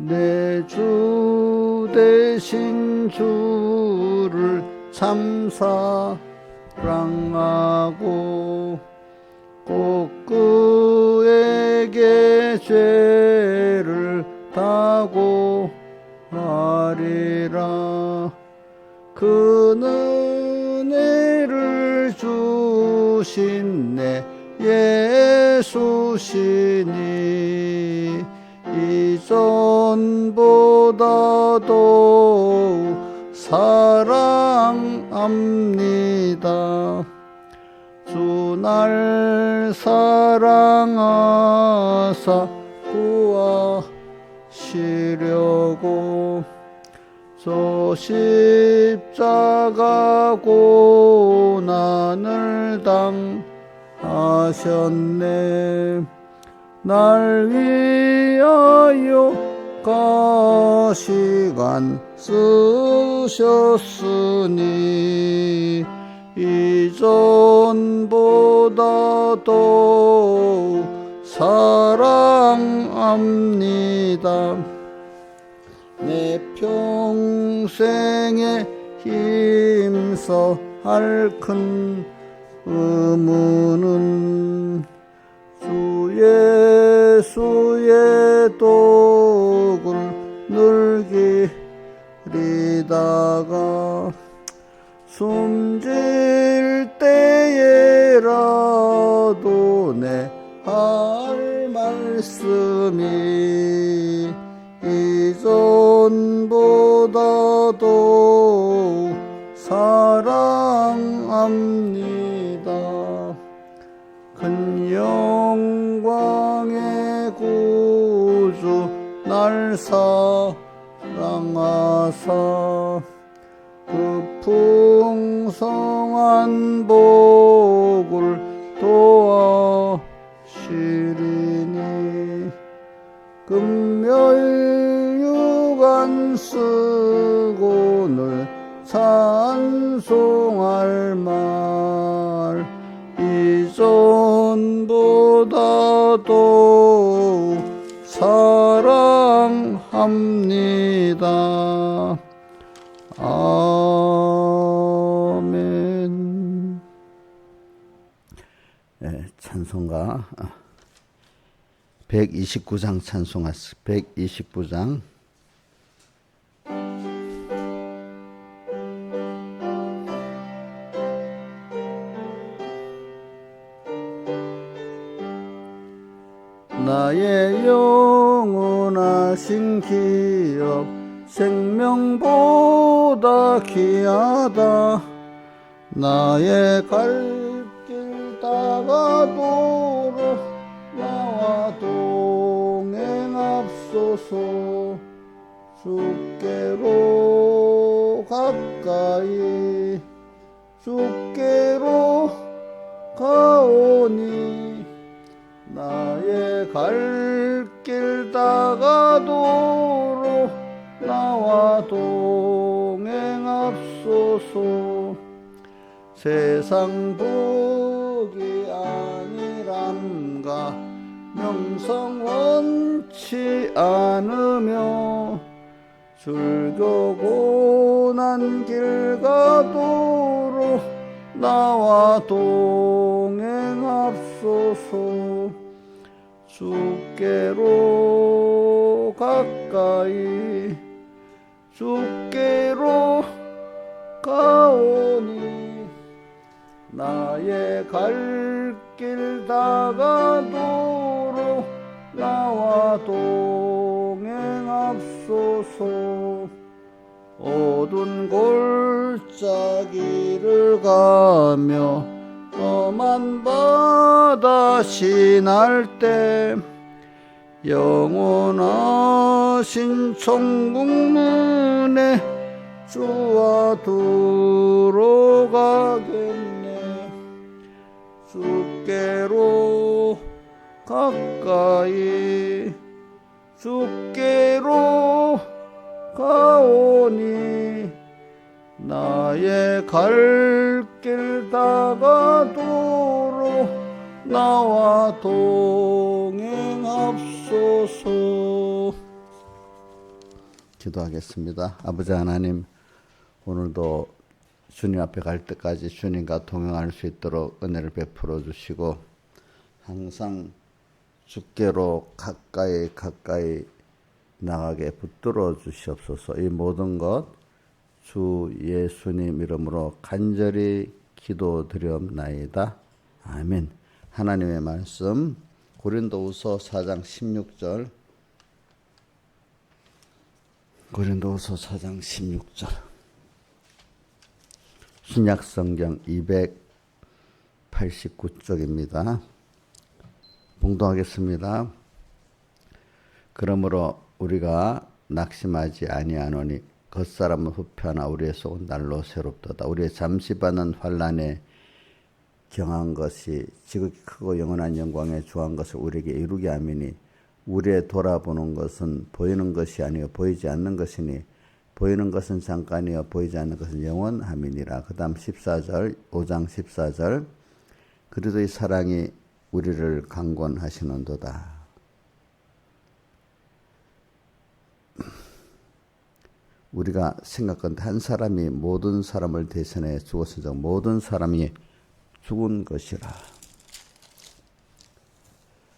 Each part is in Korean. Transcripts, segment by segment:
내 주 대신 주를 참 사랑하고 꼭 그에게 죄를 다고 하리라. 그는 은혜를 주신 내 예수시니 이전보다도 사랑합니다. 주 날 사랑하사 구하시려고 저 십자가 고난을 당하셨네. 날 위하여 가시관 쓰셨으니 이전보다도 사랑합니다. 내 평생에 힘써 할 큰 의무는 주 예수의 독을 늘 기리다가 숨질 때에라도 내 할 말씀이 이전보다도 사랑합니다. 큰 영광의 구주 날 사랑하사 그 풍성한 복을 도와시리니 금멸유관 쓰고 늘 찬송할 말 이전보다도 사랑합니다. 아멘. 네, 찬송가 129장 찬송하시 129장 나의 영원하신 기업 생명보다 귀하다. 나의 갈 길 다가도록 나와 동행합소서. 주께로 가까이 주께로 가오니 나의 갈 길 다가도록 나와 동행합소서. 세상 복이 아니란가 명성 원치 않으며 줄교 고난 길 가도록 나와 동행합소서. 주께로 가까이 주께로 가오니 나의 갈 길 다가도록 나와 동행합소서. 어두운 골짜기를 가며 험한 바다 지날 때 영원하신 천국 문에 주와 들어가겠네. 주께로 가까이 주께로 가오니 나의 갈 길 다가도록 나와 동행합소서. 기도하겠습니다. 아버지 하나님, 오늘도 주님 앞에 갈 때까지 주님과 동행할 수 있도록 은혜를 베풀어 주시고 항상 주께로 가까이 나가게 붙들어 주시옵소서. 이 모든 것 주 예수님 이름으로 간절히 기도드리옵나이다. 아멘. 하나님의 말씀 고린도후서 4장 16절. 고린도후서 4장 16절. 신약성경 289쪽입니다. 봉독하겠습니다. 그러므로 우리가 낙심하지 아니하노니 겉사람은 후패하나 우리의 속은 날로 새롭도다. 우리의 잠시 받는 환난에 경한 것이 지극히 크고 영원한 영광에 주한 것을 우리에게 이루게 함이니 우리의 돌아보는 것은 보이는 것이 아니요 보이지 않는 것이니 보이는 것은 잠깐이요 보이지 않는 것은 영원함이니라. 그 다음 14절 5장 14절. 그리스도의 사랑이 우리를 강권하시는도다. 우리가 생각건대 한 사람이 모든 사람을 대신해 죽었으니 모든 사람이 죽은 것이라.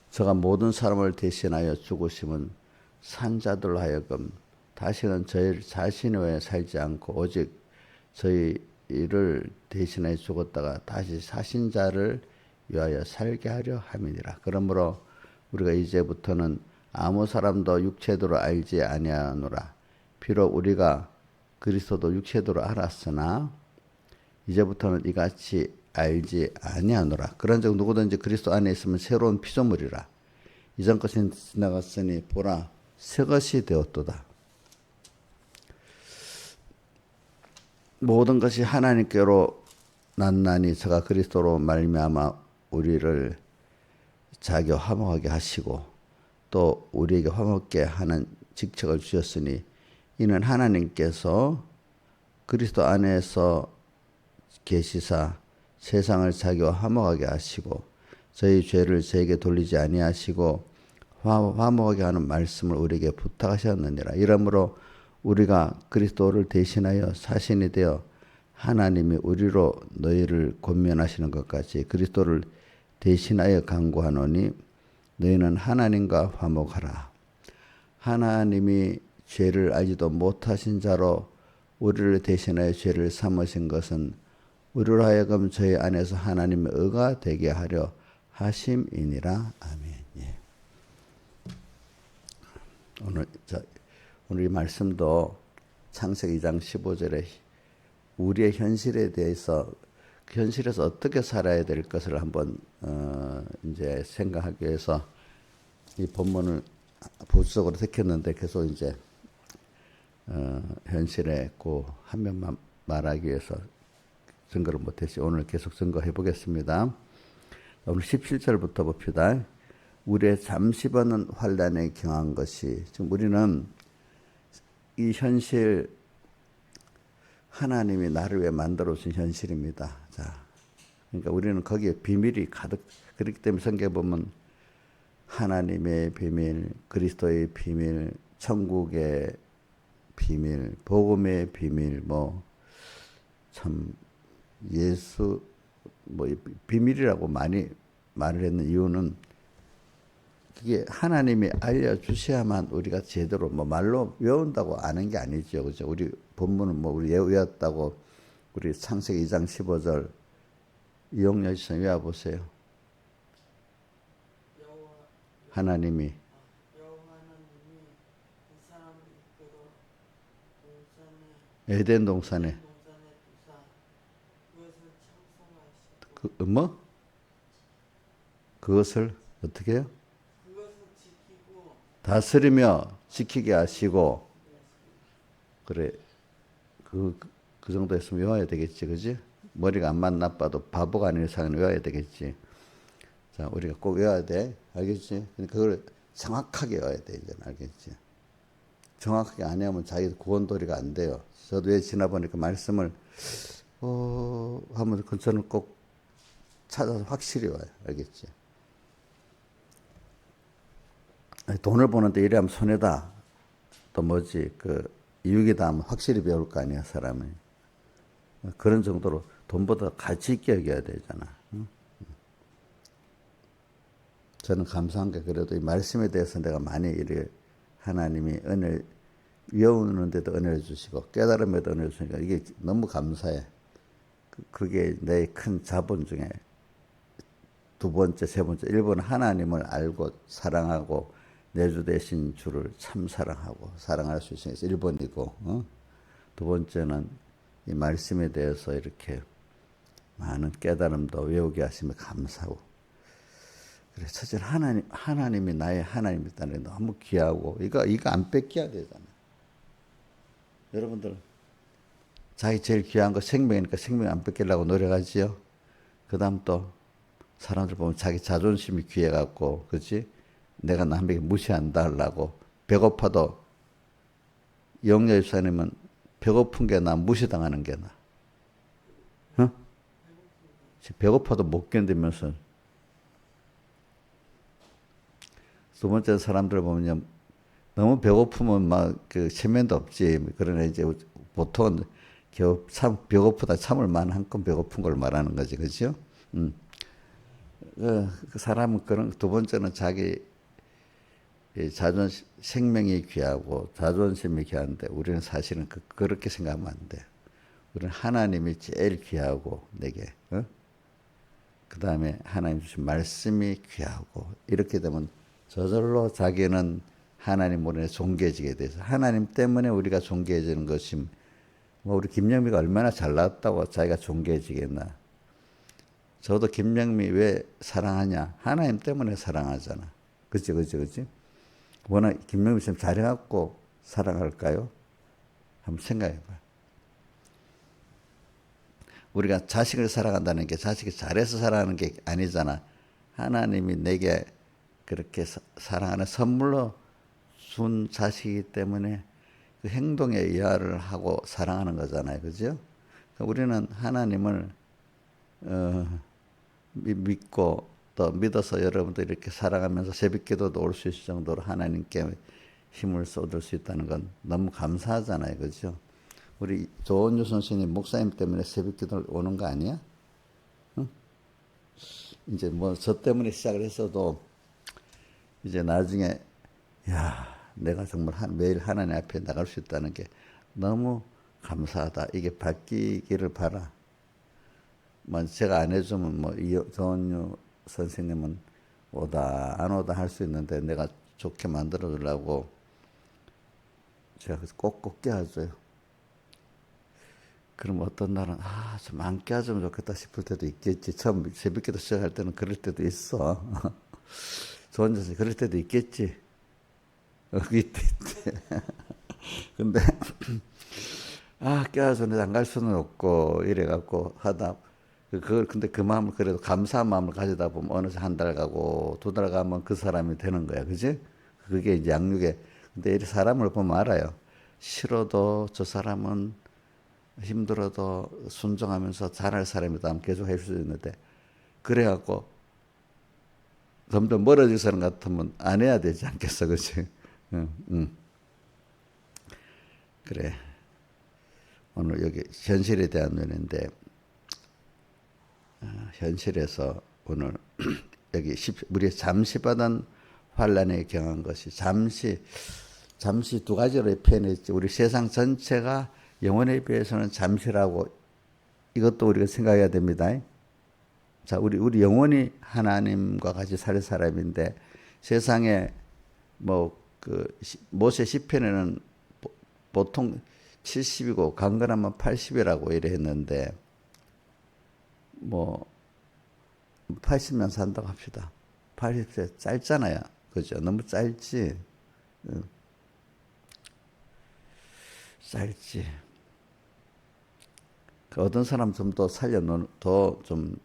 저가 모든 사람을 대신하여 죽으심은 산자들로 하여금 다시는 저희 자신을 위해 살지 않고 오직 저희를 대신하여 죽었다가 다시 사신 자를 위하여 살게 하려 함이니라. 그러므로 우리가 이제부터는 아무 사람도 육체대로 알지 아니하노라. 비록 우리가 그리스도도 육체대로 알았으나 이제부터는 이같이 알지 아니하노라. 그런즉 누구든지 그리스도 안에 있으면 새로운 피조물이라. 이전 것이 지나갔으니 보라 새 것이 되었도다. 모든 것이 하나님께로 났나니 저가 그리스도로 말미암아 우리를 자기와 화목하게 하시고 또 우리에게 화목게 하는 직책을 주셨으니 이는 하나님께서 그리스도 안에서 계시사 세상을 자기와 화목하게 하시고 저희 죄를 저에게 돌리지 아니하시고 화목하게 하는 말씀을 우리에게 부탁하셨느니라. 이러므로 우리가 그리스도를 대신하여 사신이 되어 하나님이 우리로 너희를 권면하시는 것 같이 그리스도를 대신하여 간구하노니 너희는 하나님과 화목하라. 하나님이 죄를 알지도 못하신 자로 우리를 대신하여 죄를 삼으신 것은 우리로 하여금 저희 안에서 하나님의 의가 되게 하려 하심이니라. 아멘. 예. 오늘 이 말씀도 창세기 2장 15절에 우리의 현실에 대해서 그 현실에서 어떻게 살아야 될 것을 한번 이제 생각하기 위해서 이 본문을 보수적으로 택했는데 계속 이제 현실에 그 한 면만 말하기 위해서 증거를 못했지. 오늘 계속 증거해 보겠습니다. 오늘 17절부터 봅시다. 우리의 잠시 받는 환난에 경한 것이 지금 우리는 이 현실 하나님이 나를 위해 만들어 주신 현실입니다. 자, 그러니까 우리는 거기에 비밀이 가득. 그렇기 때문에 성경에 보면 하나님의 비밀, 그리스도의 비밀, 천국의 비밀, 복음의 비밀, 참 예수 비밀이라고 많이 말을 했는 이유는 그게 하나님이 알려주셔야만 우리가 제대로 말로 외운다고 아는 게 아니죠. 그죠? 우리 본문은 우리 외웠다고 우리 창세기 2장 15절 이용여 씨 외워보세요. 하나님이 에덴 동산에 그것을 어떻게 해요? 다스리며 지키게 하시고. 그래, 그 정도 했으면 외워야 되겠지, 그지? 머리가 안만 나빠도 바보가 아닌 이상은 외워야 되겠지. 자, 우리가 꼭 외워야 돼. 알겠지? 그걸 정확하게 외워야 돼, 이제. 알겠지? 정확하게 안 외우면 자기 구원도리가 안 돼요. 저도 왜 지나보니까 말씀을, 하면 저는 꼭 찾아서 확실히 와요. 알겠지? 돈을 버는데 이래 하면 손해다. 또 뭐지? 이익이다 하면 확실히 배울 거 아니야, 사람이. 그런 정도로 돈보다 가치 있게 여겨야 되잖아. 저는 감사한 게 그래도 이 말씀에 대해서 내가 많이 이렇게 하나님이 은혜, 외우는데도 은혜를 주시고 깨달음에도 은혜를 주시니까 이게 너무 감사해. 그게 내 큰 자본 중에 두 번째, 세 번째, 1번 하나님을 알고 사랑하고 내주 되신 주를 참 사랑하고 사랑할 수 있으니까 1번이고, 두 번째는 이 말씀에 대해서 이렇게 많은 깨달음도 외우게 하시면 감사하고. 그래, 첫째는 하나님이 나의 하나님이다는 게 너무 귀하고, 이거 안 뺏겨야 되잖아. 여러분들, 자기 제일 귀한 거 생명이니까 생명 안 뺏기려고 노력하지요. 그 다음 또, 사람들 보면 자기 자존심이 귀해갖고, 그치? 내가 남에게 무시한다 하려고, 배고파도, 영녀 집사님은 배고픈 게 나, 무시당하는 게 나. 어? 배고파도 못 견디면서. 두 번째 사람들 보면 너무 배고프면 막 그 체면도 없지. 그러나 이제 보통은 참 배고프다 참을 만한큼 배고픈 걸 말하는 거지, 그렇죠? 그 사람은 그런 두 번째는 자기 자존심 생명이 귀하고 자존심이 귀한데 우리는 사실은 그렇게 생각하면 안 돼. 우리는 하나님이 제일 귀하고 내게, 그 다음에 하나님 주신 말씀이 귀하고 이렇게 되면 저절로 자기는 하나님 모르게 존귀해지게 돼서 하나님 때문에 우리가 존귀해지는 것이 뭐 우리 김영미가 얼마나 잘났다고 자기가 존귀해지겠나. 저도 김영미 왜 사랑하냐? 하나님 때문에 사랑하잖아. 그치? 워낙 김영미 좀 잘해갖고 사랑할까요? 한번 생각해봐요. 우리가 자식을 사랑한다는 게 자식이 잘해서 사랑하는 게 아니잖아. 하나님이 내게 그렇게 사랑하는 선물로 준 자식이기 때문에 그 행동에 이하를 하고 사랑하는 거잖아요. 그죠? 우리는 하나님을 믿고 또 믿어서 여러분들 이렇게 사랑하면서 새벽기도도 올 수 있을 정도로 하나님께 힘을 쏟을 수 있다는 건 너무 감사하잖아요. 그죠? 우리 조은유 선생님 목사님 때문에 새벽기도 오는 거 아니야? 응? 이제 뭐 저 때문에 시작을 했어도 이제 나중에 야 내가 정말 매일 하나님 앞에 나갈 수 있다는 게 너무 감사하다. 이게 바뀌기를 바라. 뭐 제가 안 해주면 뭐 조은유 선생님은 오다 안 오다 할 수 있는데 내가 좋게 만들어 주려고 제가 꼭꼭 깨워줘요. 그럼 어떤 날은 좀 안 깨워주면 좋겠다 싶을 때도 있겠지. 처음 새벽기도 시작할 때는 그럴 때도 있어. 저 혼자서 그럴 때도 있겠지. 이때. 근데 깨워주는데 안 갈 수는 없고 이래갖고 하다. 근데 그 마음을 그래도 감사한 마음을 가지다 보면 어느새 한 달 가고 두 달 가면 그 사람이 되는 거야. 그지? 그게 이제 양육에. 근데 이 사람을 보면 알아요. 싫어도 저 사람은 힘들어도 순종하면서 잘할 사람이다 하면 계속 할 수 있는데 그래갖고 점점 멀어질 사람 같으면 안 해야 되지 않겠어. 그치? 응. 그래. 오늘 여기 현실에 대한 논의인데 현실에서 오늘 여기 우리 잠시 받은 환란에 경한 것이 잠시 두 가지로 표현했지. 우리 세상 전체가 영혼에 비해서는 잠시라고 이것도 우리가 생각해야 됩니다. 자, 우리 영혼이 하나님과 같이 살 사람인데 세상에 모세 시편에는 보통 70이고 강건하면 80이라고 이래 했는데 80년 산다고 합시다. 80세 짧잖아요. 그죠? 너무 짧지. 짧지. 어떤 사람 좀 더 더 좀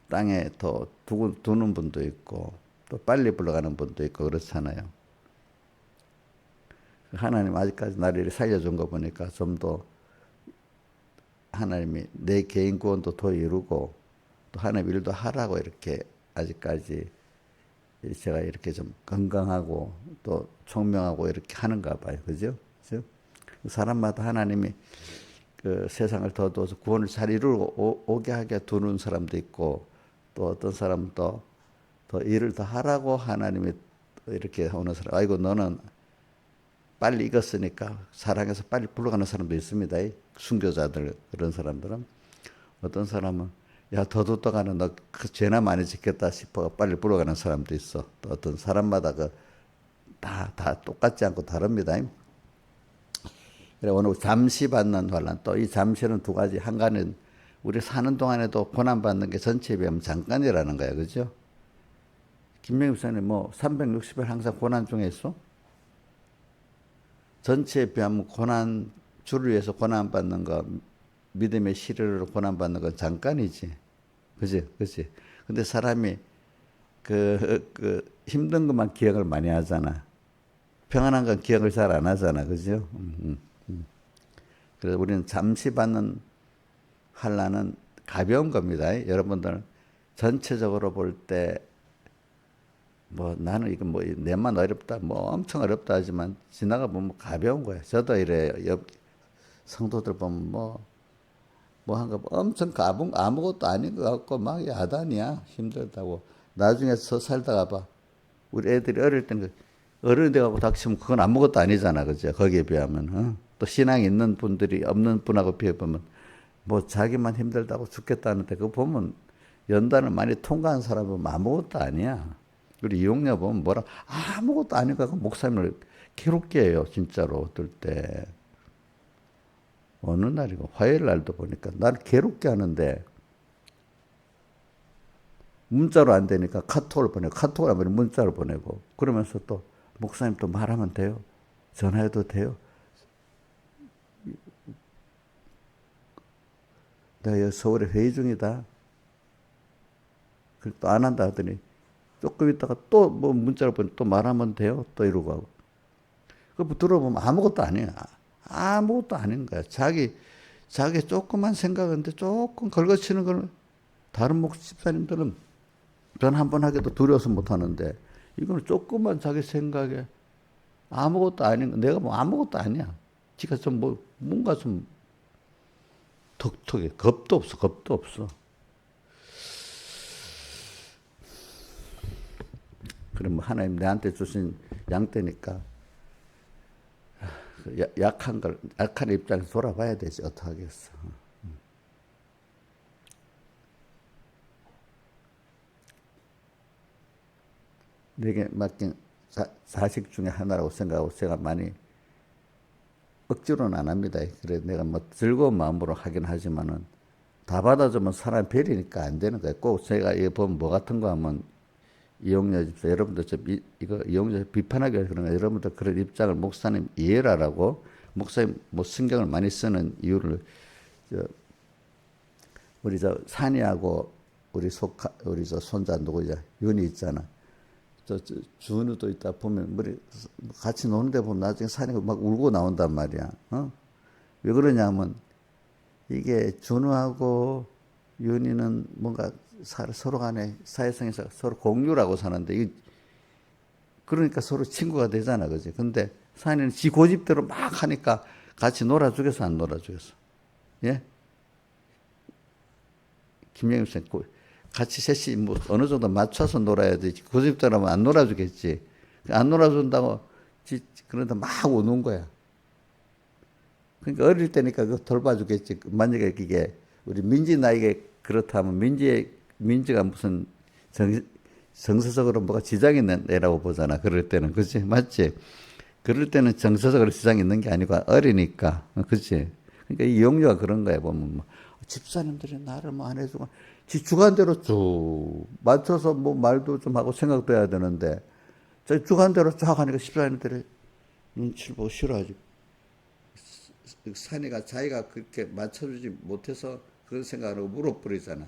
땅에 더 두는 분도 있고 또 빨리 불러가는 분도 있고 그렇잖아요. 하나님 아직까지 나를 살려준 거 보니까 좀 더 하나님이 내 개인 구원도 더 이루고 또 하나님 일도 하라고 이렇게 아직까지 제가 이렇게 좀 건강하고 또 총명하고 이렇게 하는가 봐요. 그죠? 사람마다 하나님이 그 세상을 더 둬서 구원을 잘 이루고 오게 하게 두는 사람도 있고, 또 어떤 사람은 더 일을 더 하라고 하나님이 이렇게 오는 사람. 아이고 너는 빨리 익었으니까 사랑해서 빨리 불러가는 사람도 있습니다. 순교자들 그런 사람들은. 어떤 사람은 야 더 뒀다가는 너 죄나 많이 짓겠다 싶어 빨리 불러가는 사람도 있어. 또 어떤 사람마다 다 똑같지 않고 다릅니다. 그래 오늘 잠시 받는 환난, 또 이 잠시는 두 가지. 한 가지는 우리 사는 동안에도 고난 받는 게 전체에 비하면 잠깐이라는 거야, 그죠? 김명희 목사님 뭐 360일 항상 고난 중에 있어? 전체에 비하면 고난, 주를 위해서 고난 받는 거, 믿음의 시련으로 고난 받는 건 잠깐이지, 그지, 그지? 근데 사람이 힘든 것만 기억을 많이 하잖아. 평안한 건 기억을 잘 안 하잖아, 그죠? 그래서 우리는 잠시 받는 환난은 가벼운 겁니다. 여러분들 전체적으로 볼 때 뭐 나는 이거 뭐 내만 어렵다, 뭐 엄청 어렵다 하지만 지나가 보면 가벼운 거야. 저도 이래 옆 성도들 보면 뭐 한 거 엄청 아무것도 아닌 것 같고 막 야단이야, 힘들다고. 나중에 살다가 봐. 우리 애들이 어릴 때는 어른이 돼가고 닥치면 그건 아무것도 아니잖아, 그죠? 거기에 비하면. 또 신앙이 있는 분들이 없는 분하고 비해보면 뭐 자기만 힘들다고 죽겠다는데 그거 보면 연단을 많이 통과한 사람은 아무것도 아니야. 우리 이용녀 보면 뭐라 아무것도 아니고 목사님을 괴롭게 해요, 진짜로. 어떨 때 어느 날이고 화요일 날도 보니까 나를 괴롭게 하는데 문자로 안 되니까 카톡을 보내고, 카톡을 안 보내고 문자를 보내고, 그러면서 또 목사님 또 말하면 돼요? 전화해도 돼요? 내가 여기 서울에 회의 중이다. 또 안 한다 하더니 조금 있다가 또 뭐 문자를 보내 또 말하면 돼요? 또 이러고 하고. 그거 들어보면 아무것도 아니야. 아무것도 아닌 거야. 자기 조그만 생각인데 조금 걸거치는 걸 다른 목집사님들은 전 한 번 하기도 두려워서 못 하는데 이거는 조그만 자기 생각에 아무것도 아닌 거. 내가 뭐 아무것도 아니야. 지가 좀 뭐 뭔가 좀 톡톡해. 겁도 없어. 그럼 하나님 내한테 주신 양떼니까 약한 입장에서 돌아봐야 되지. 어떡하겠어. 내게 맡긴 자식 중에 하나라고 생각하고 제가 많이 억지로는 안 합니다. 그래 내가 뭐 즐거운 마음으로 하긴 하지만은 다 받아주면 사람 별이니까 안 되는 거예요. 꼭 제가 이거 보면 뭐 같은 거 하면 이용료 집사 여러분들 이거 이용료 비판하기 위해서 그런 거 여러분들 그런 입장을 목사님 이해를 하라고. 목사님 뭐 신경을 많이 쓰는 이유를 우리 산이하고 우리 손자 누구냐 윤이 있잖아. 준우도 있다 보면 같이 노는데 보면 나중에 산이가 막 울고 나온단 말이야. 왜 그러냐면 이게 준우하고 윤이는 뭔가 서로 간에 사회성에서 서로 공유라고 사는데 그러니까 서로 친구가 되잖아, 그지? 근데 산이는 지 고집대로 막 하니까 같이 놀아주겠어, 안 놀아주겠어? 예? 김영임 씨, 같이 셋이 뭐 어느 정도 맞춰서 놀아야 되지. 고집대로 하면 안 놀아주겠지. 안 놀아준다고 그러다 막 우는 거야. 그러니까 어릴 때니까 그거 돌봐주겠지. 만약에 이게 우리 민지 나이에 그렇다면 민지가 무슨 정서적으로 뭐가 지장이 있는 애라고 보잖아. 그럴 때는. 그치? 맞지? 그럴 때는 정서적으로 지장이 있는 게 아니고 어리니까. 그치? 그러니까 이 영유가 그런 거야. 보면 뭐 집사님들이 나를 뭐 안 해주고 지 주관대로 쭉 맞춰서 뭐 말도 좀 하고 생각도 해야 되는데 저 주관대로 쫙 하니까 집사님들이 눈치를 보고 싫어하지. 산이가 자기가 그렇게 맞춰주지 못해서 그런 생각을 하고 물어버리잖아.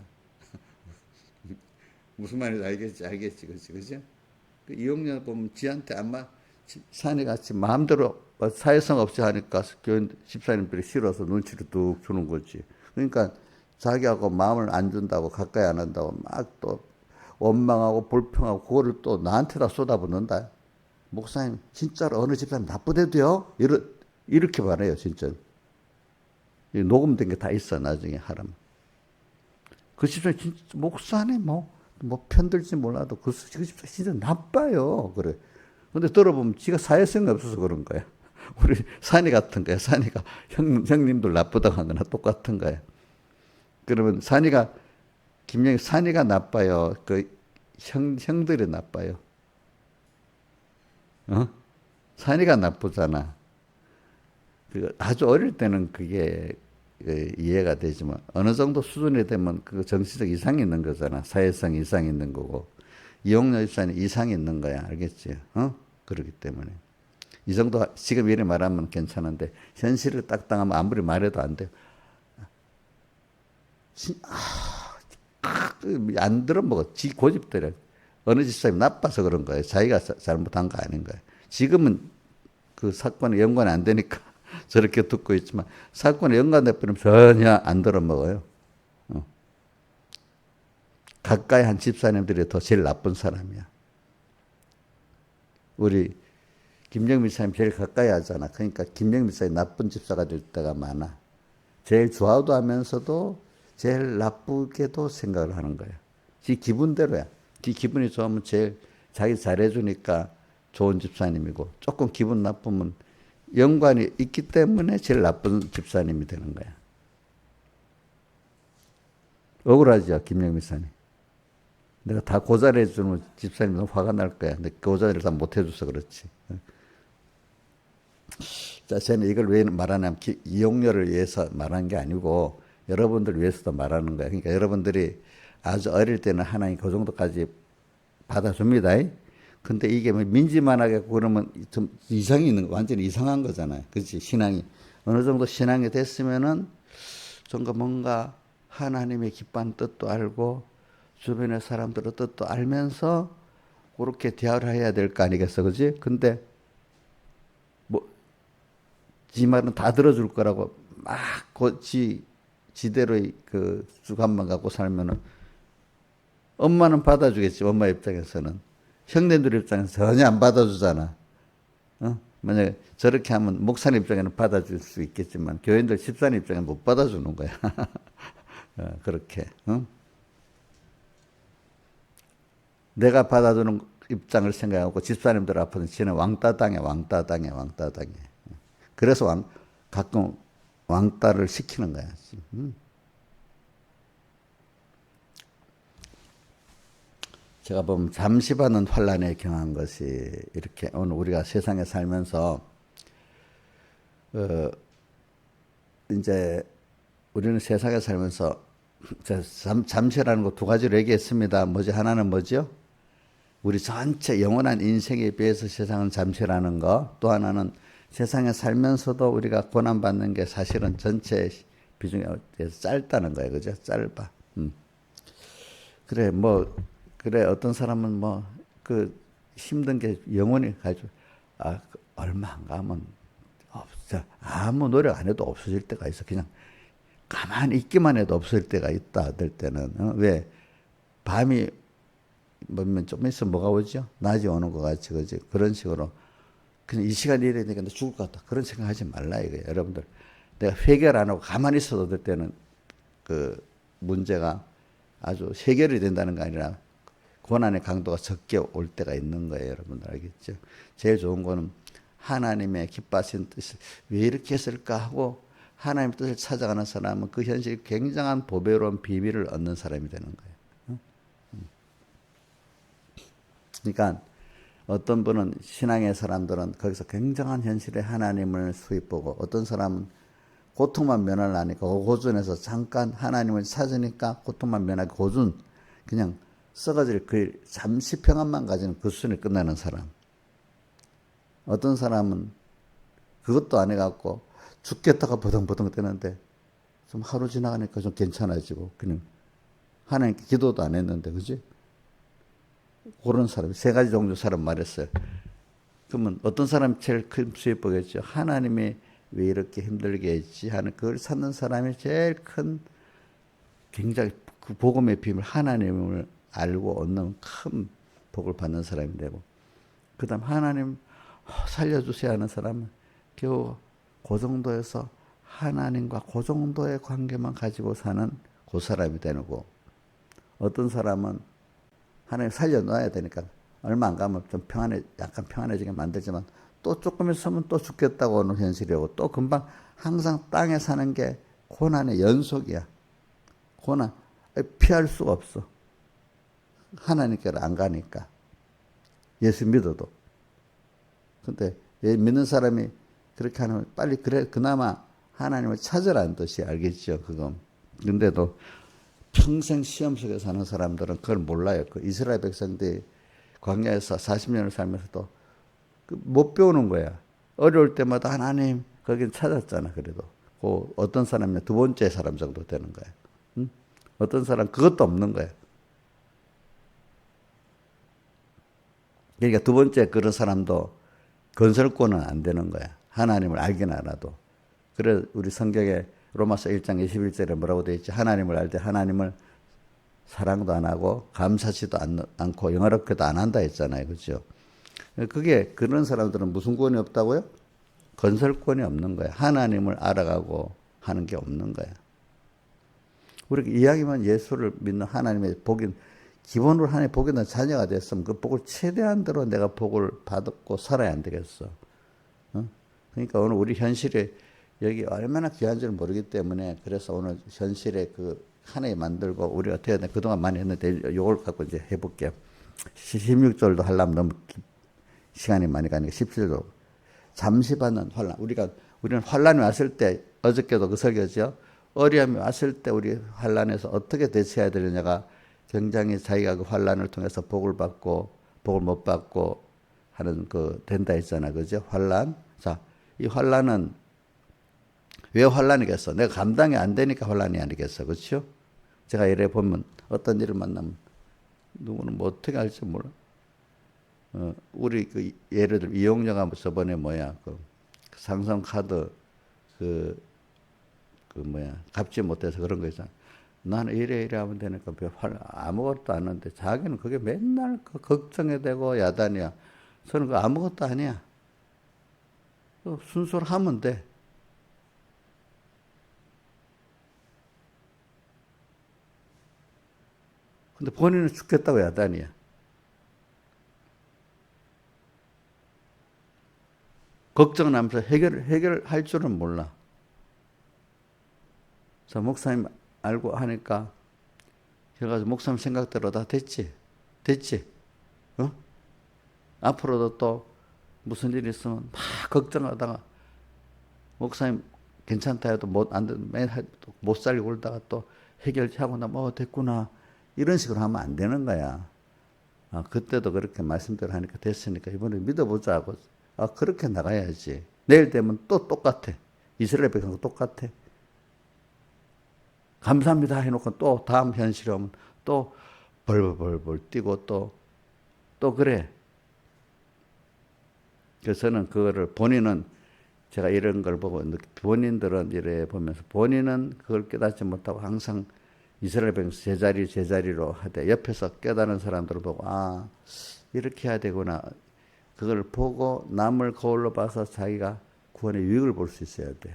무슨 말인지 알겠지, 그치? 그 이용녀 보면 지한테 아마 산이 같이 마음대로 사회성 없이 하니까 교인 집사님들이 싫어서 눈치를 뚝 주는 거지. 그러니까 자기하고 마음을 안 준다고 가까이 안 한다고 막 또 원망하고 불평하고 그거를 또 나한테다 쏟아붓는다. 목사님 진짜로 어느 집사님 나쁘대도요? 이렇게 말해요, 진짜. 녹음된 게 다 있어, 나중에 하라면. 그 집사님 진짜 목사네, 뭐 편들지 몰라도 그 집사님 진짜 나빠요. 그래. 근데 들어보면 지가 사회성이 없어서 그런 거야. 우리 산이 같은 거야. 산이가 형님들 나쁘다고 한 거나 똑같은 거야. 그러면 산이가 나빠요. 그 형들이 나빠요. 어? 산이가 나쁘잖아. 아주 어릴 때는 그게 이해가 되지만 어느 정도 수준이 되면 그 정치적 이상이 있는 거잖아. 사회성 이상이 있는 거고. 이용료 입사는 이상이 있는 거야. 알겠지? 그렇기 때문에. 이 정도 지금 이래 말하면 괜찮은데 현실을 딱 당하면 아무리 말해도 안 돼. 안 들어먹어. 지 고집대로. 어느 집사람이 나빠서 그런 거예요. 자기가 잘못한 거 아닌 거예요. 지금은 그 사건에 연관이 안 되니까 저렇게 듣고 있지만 사건에 연관돼버리면 전혀 안 들어먹어요. 가까이 한 집사님들이 더 제일 나쁜 사람이야. 우리 김정민 사님 제일 가까이 하잖아. 그러니까 김정민 사님이 나쁜 집사가 될 때가 많아. 제일 좋아도 하면서도 제일 나쁘게도 생각을 하는 거야. 지 기분대로야. 지 기분이 좋으면 제일 자기 잘해주니까 좋은 집사님이고 조금 기분 나쁘면 연관이 있기 때문에 제일 나쁜 집사님이 되는 거야. 억울하죠, 김영미 사님. 내가 다 고자를 해주면 집사님 너무 화가 날 거야. 근데 고자를 다 못 해줘서 그렇지. 자, 저는 이걸 왜 말하냐면 이용료를 위해서 말하는 게 아니고 여러분들 위해서도 말하는 거야. 그러니까 여러분들이 아주 어릴 때는 하나님 그 정도까지 받아줍니다. 근데 이게 뭐 민지만하게 그러면 좀 이상이 있는 거, 완전히 이상한 거잖아요. 그렇지? 신앙이. 어느 정도 신앙이 됐으면은 좀 뭔가 하나님의 기뻐하는 뜻도 알고 주변의 사람들의 뜻도 알면서 그렇게 대화를 해야 될 거 아니겠어. 그지? 근데 지 말은 다 들어줄 거라고 막 지대로의 그 주관만 갖고 살면은 엄마는 받아주겠지. 엄마 입장에서는. 형님들 입장에서 전혀 안 받아주잖아. 만약에 저렇게 하면 목사님 입장에는 받아줄 수 있겠지만 교인들 집사님 입장에는 못 받아주는 거야. 그렇게. 내가 받아주는 입장을 생각하고 집사님들 앞에서 지는 왕따 당해. 그래서 가끔 왕따를 시키는 거야. 제가 보면 잠시 받는 환란에 경한 것이 이렇게 오늘 우리가 세상에 살면서 이제 우리는 세상에 살면서 잠시라는 거 두 가지로 얘기했습니다. 하나는 뭐죠? 우리 전체 영원한 인생에 비해서 세상은 잠시라는 거. 또 하나는 세상에 살면서도 우리가 고난받는 게 사실은 전체 비중에 대해서 짧다는 거예요. 그죠? 짧아. 그래, 어떤 사람은 힘든 게 영원히 가지고, 얼마 안 가면, 아무 노력 안 해도 없어질 때가 있어. 그냥 가만히 있기만 해도 없어질 때가 있다. 될 때는. 왜? 밤이 좀 있으면 뭐가 오죠? 낮이 오는 것 같이, 그지? 그런 식으로. 그냥 이 시간에 이래야 되니까 나 죽을 것 같다. 그런 생각 하지 말라, 이거예요. 여러분들. 내가 해결 안 하고 가만히 있어도 될 때는 그 문제가 아주 해결이 된다는 거 아니라 고난의 강도가 적게 올 때가 있는 거예요. 여러분들 알겠죠? 제일 좋은 거는 하나님의 기뻐하신 뜻을 왜 이렇게 했을까 하고 하나님의 뜻을 찾아가는 사람은 그 현실이 굉장한 보배로운 비밀을 얻는 사람이 되는 거예요. 그러니까 어떤 분은 신앙의 사람들은 거기서 굉장한 현실의 하나님을 수입보고 어떤 사람은 고통만 면하려니까 고준에서 잠깐 하나님을 찾으니까 고통만 면하기 고준 그냥 썩어질 그 잠시 평안만 가지는 그 수준에 끝나는 사람. 어떤 사람은 그것도 안 해갖고 죽겠다가 버덩버덩 뜨는데 좀 하루 지나가니까 좀 괜찮아지고 그냥 하나님께 기도도 안 했는데 그지? 그런 사람 세 가지 종류 사람 말했어요. 그러면 어떤 사람이 제일 큰 수입보겠죠? 하나님이 왜 이렇게 힘들게 했지 하는 그걸 찾는 사람이 제일 큰 굉장히 그 복음의 비밀 하나님을 알고 얻는 큰 복을 받는 사람이 되고 그 다음 하나님 살려주세요 하는 사람은 겨우 그 정도에서 하나님과 그 정도의 관계만 가지고 사는 그 사람이 되는 거고, 어떤 사람은 하나님 살려놔야 되니까 얼마 안 가면 좀 약간 평안해지게 만들지만 또 조금 있으면 또 죽겠다고 하는 현실이고, 또 금방 항상 땅에 사는 게 고난의 연속이야. 고난 피할 수가 없어. 하나님께로 안 가니까. 예수 믿어도. 근데 믿는 사람이 그렇게 하면 빨리 그래 그나마 하나님을 찾으라는 뜻이 알겠죠, 그건. 근데도 평생 시험 속에 사는 사람들은 그걸 몰라요. 그 이스라엘 백성들이 광야에서 40년을 살면서도 못 배우는 거야. 어려울 때마다 하나님 거긴 찾았잖아. 그래도 그 어떤 사람이 두 번째 사람 정도 되는 거야. 응? 어떤 사람 그것도 없는 거야. 그러니까 두 번째 그런 사람도 건설권은 안 되는 거야. 하나님을 알긴 알아도. 그래 우리 성경에 로마서 1장 21절에 뭐라고 되어 있지? 하나님을 알 때 하나님을 사랑도 안 하고 감사치도 않고 영화롭게도 안 한다 했잖아요. 그렇죠? 그게 그런 사람들은 무슨 권이 없다고요? 건설권이 없는 거야. 하나님을 알아가고 하는 게 없는 거야. 우리가 이야기만 예수를 믿는 하나님의 복인, 기본으로 하나님의 복인 자녀가 됐으면 그 복을 최대한 대로 내가 복을 받고 살아야 안 되겠어. 그러니까 오늘 우리 현실에 여기 얼마나 귀한 줄 모르기 때문에, 그래서 오늘 현실에 그 하나에 만들고 우리가 어떻게 해야 돼? 그동안 많이 했는데 이걸 갖고 이제 해볼게요. 16절도 하려면 너무 시간이 많이 가니까 17절. 잠시 받는 환란. 우리는 환란이 왔을 때, 어저께도 그 설교죠. 어려움이 왔을 때 우리 환란에서 어떻게 대처해야 되느냐가 굉장히 자기가 그 환란을 통해서 복을 받고 복을 못 받고 하는 그 된다 했잖아. 그죠? 환란. 자, 이 환란은 왜 환란이겠어? 내가 감당이 안 되니까 환란이 아니겠어. 그렇죠? 제가 예를 보면 어떤 일을 만나면 누구는 뭐 어떻게 할지 몰라. 우리 그 예를 들어 이용료가 저번에 그 삼성카드 갚지 못해서 그런 거 있잖아. 나는 이래 하면 되니까 아무것도 안 하는데 자기는 그게 맨날 그 걱정이 되고 야단이야. 저는 그 아무것도 아니야. 순서로 하면 돼. 근데 본인은 죽겠다고 야단이야. 걱정하면서 해결할 줄은 몰라. 자, 목사님 알고 하니까, 그래가지고 목사님 생각대로 다 됐지? 어? 앞으로도 또 무슨 일이 있으면 막 걱정하다가, 목사님 괜찮다 해도 못 살고 울다가 또 해결하고 나면, 됐구나. 이런 식으로 하면 안 되는 거야. 그때도 그렇게 말씀대로 하니까 됐으니까 이번에 믿어보자 하고, 그렇게 나가야지. 내일 되면 또 똑같아. 이스라엘 백성도 똑같아. 감사합니다 해놓고 또 다음 현실이 오면 또 벌벌벌 뛰고 또 그래. 그래서 저는 그거를 본인은, 제가 이런 걸 보고 본인들은 이래 보면서 본인은 그걸 깨닫지 못하고 항상 이스라엘 백성 제자리로 하되, 옆에서 깨닫는 사람들을 보고 이렇게 해야 되구나. 그걸 보고 남을 거울로 봐서 자기가 구원의 유익을 볼 수 있어야 돼.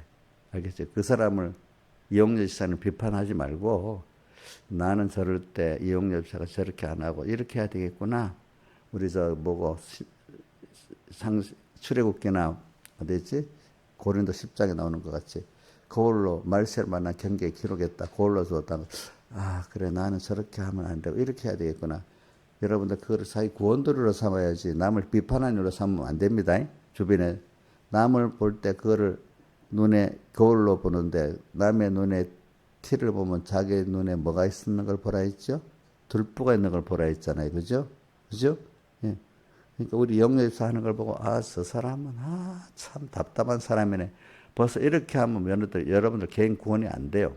알겠죠? 그 사람을, 이용렬 지사는 비판하지 말고, 나는 저럴 때 이용렬 지사가 저렇게 안 하고 이렇게 해야 되겠구나. 우리 출애굽기나 어디지? 고린도 10장에 나오는 것 같이 거울로 말세를 만난 경계에 기록했다. 거울로 주었다. 그래, 나는 저렇게 하면 안 되고 이렇게 해야 되겠구나. 여러분들 그거를 자기 구원도리로 삼아야지 남을 비판하는 일로 삼으면 안 됩니다. 주변에 남을 볼 때 그거를 눈에 거울로 보는데, 남의 눈에 티를 보면 자기 눈에 뭐가 있는 걸 보라 했죠? 들보가 있는 걸 보라 했잖아요. 그죠? 예. 그러니까 우리 영역에서 하는 걸 보고, 저 사람은 참 답답한 사람이네. 벌써 이렇게 하면 여러분들 개인 구원이 안 돼요.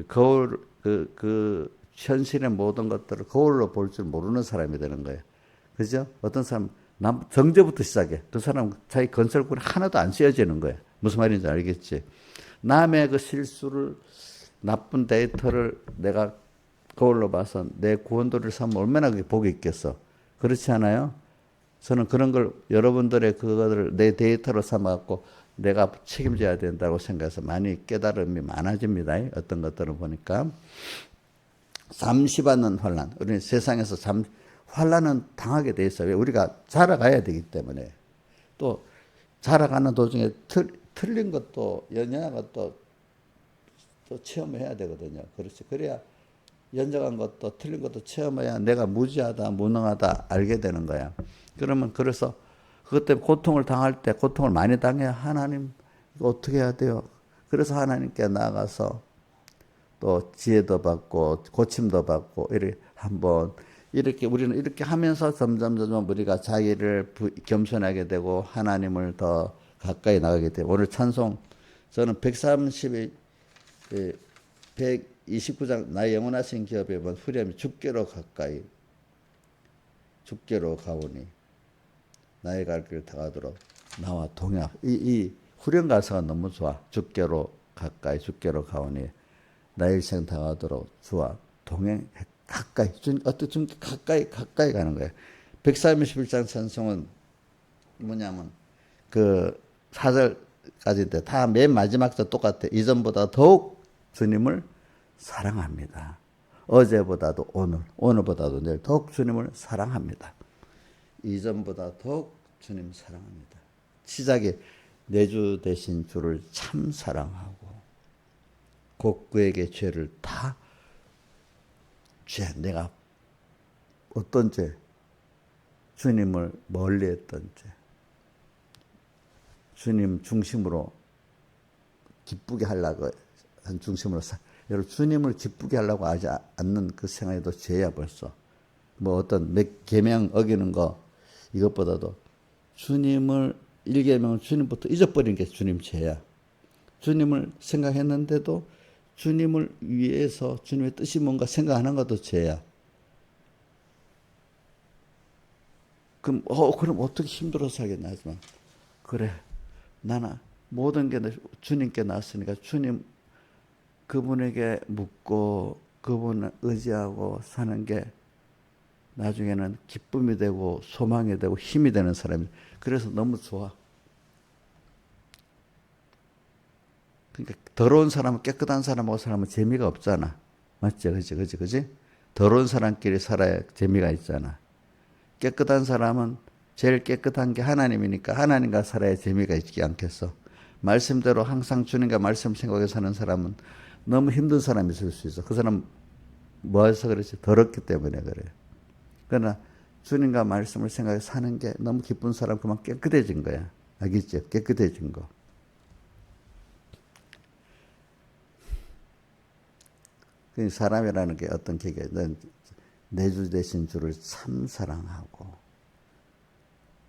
거울, 현실의 모든 것들을 거울로 볼 줄 모르는 사람이 되는 거예요. 그죠? 어떤 사람, 정죄부터 시작해. 그 사람 자기 건설권이 하나도 안 쓰여지는 거예요. 무슨 말인지 알겠지? 남의 그 실수를, 나쁜 데이터를 내가 거울로 봐서 내 구원도를 삼으면 얼마나 그게 복이 있겠어. 그렇지 않아요? 저는 그런 걸, 여러분들의 그거를 내 데이터로 삼아갖고 내가 책임져야 된다고 생각해서 많이 깨달음이 많아집니다. 어떤 것들을 보니까. 잠시받는 환란. 우리는 세상에서 환란은 당하게 돼 있어요. 왜? 우리가 자라가야 되기 때문에. 또 자라가는 도중에 틀린 것도 연연한 것도 또 체험해야 되거든요. 그렇지. 그래야 연적한 것도 틀린 것도 체험해야 내가 무지하다, 무능하다 알게 되는 거야. 그래서 그것 때문에 고통을 당할 때 고통을 많이 당해야 하나님 이거 어떻게 해야 돼요? 그래서 하나님께 나아가서 또 지혜도 받고 고침도 받고 이렇게 한번 이렇게 우리는 이렇게 하면서 점점 우리가 자기를 겸손하게 되고 하나님을 더 가까이 나가게 되고 오늘 찬송 저는 129장 나의 영원하신 기업에 본 후렴이 죽게로 가오니 나의 갈 길 다가도록 나와 동행. 이 후렴 가사가 너무 좋아. 죽게로 가오니 나의 일생 다가도록 주와 동행 가까이 가까이 가는 거예요. 131장 찬송은 뭐냐면 그 4절까지인데 다 맨 마지막도 똑같아. 이전보다 더욱 주님을 사랑합니다. 어제보다도 오늘보다도 내일 더욱 주님을 사랑합니다. 이전보다 더욱 주님 사랑합니다. 시작에 내주 되신 주를 참 사랑하고 곧 그에게 죄를 다 내가 어떤 죄? 주님을 멀리했던 죄. 주님 중심으로 기쁘게 하려고 한 중심으로 여러분 주님을 기쁘게 하려고 하지 않는 그 생활도 죄야 벌써. 뭐 어떤 몇 계명 어기는 거 이것보다도 주님을 1계명을 주님부터 잊어버린 게 주님 죄야. 주님을 생각했는데도 주님을 위해서 주님의 뜻이 뭔가 생각하는 것도 죄야. 그럼 어떻게 힘들어서 하겠나 하지만 그래 나는 모든 게 주님께 났으니까 주님 그분에게 묻고 그분을 의지하고 사는 게 나중에는 기쁨이 되고 소망이 되고 힘이 되는 사람이. 그래서 너무 좋아. 그러니까 더러운 사람은 깨끗한 사람하고 살면 재미가 없잖아. 맞지? 그지? 더러운 사람끼리 살아야 재미가 있잖아. 깨끗한 사람은 제일 깨끗한 게 하나님이니까 하나님과 살아야 재미가 있지 않겠어. 말씀대로 항상 주님과 말씀 생각해 사는 사람은 너무 힘든 사람이 있을 수 있어. 그 사람 뭐해서 그렇지? 더럽기 때문에 그래. 그러나 주님과 말씀을 생각해 사는 게 너무 기쁜 사람 그만 깨끗해진 거야. 알겠지? 깨끗해진 거. 사람이라는 게 어떤 계기에 내주 되신 주를 참 사랑하고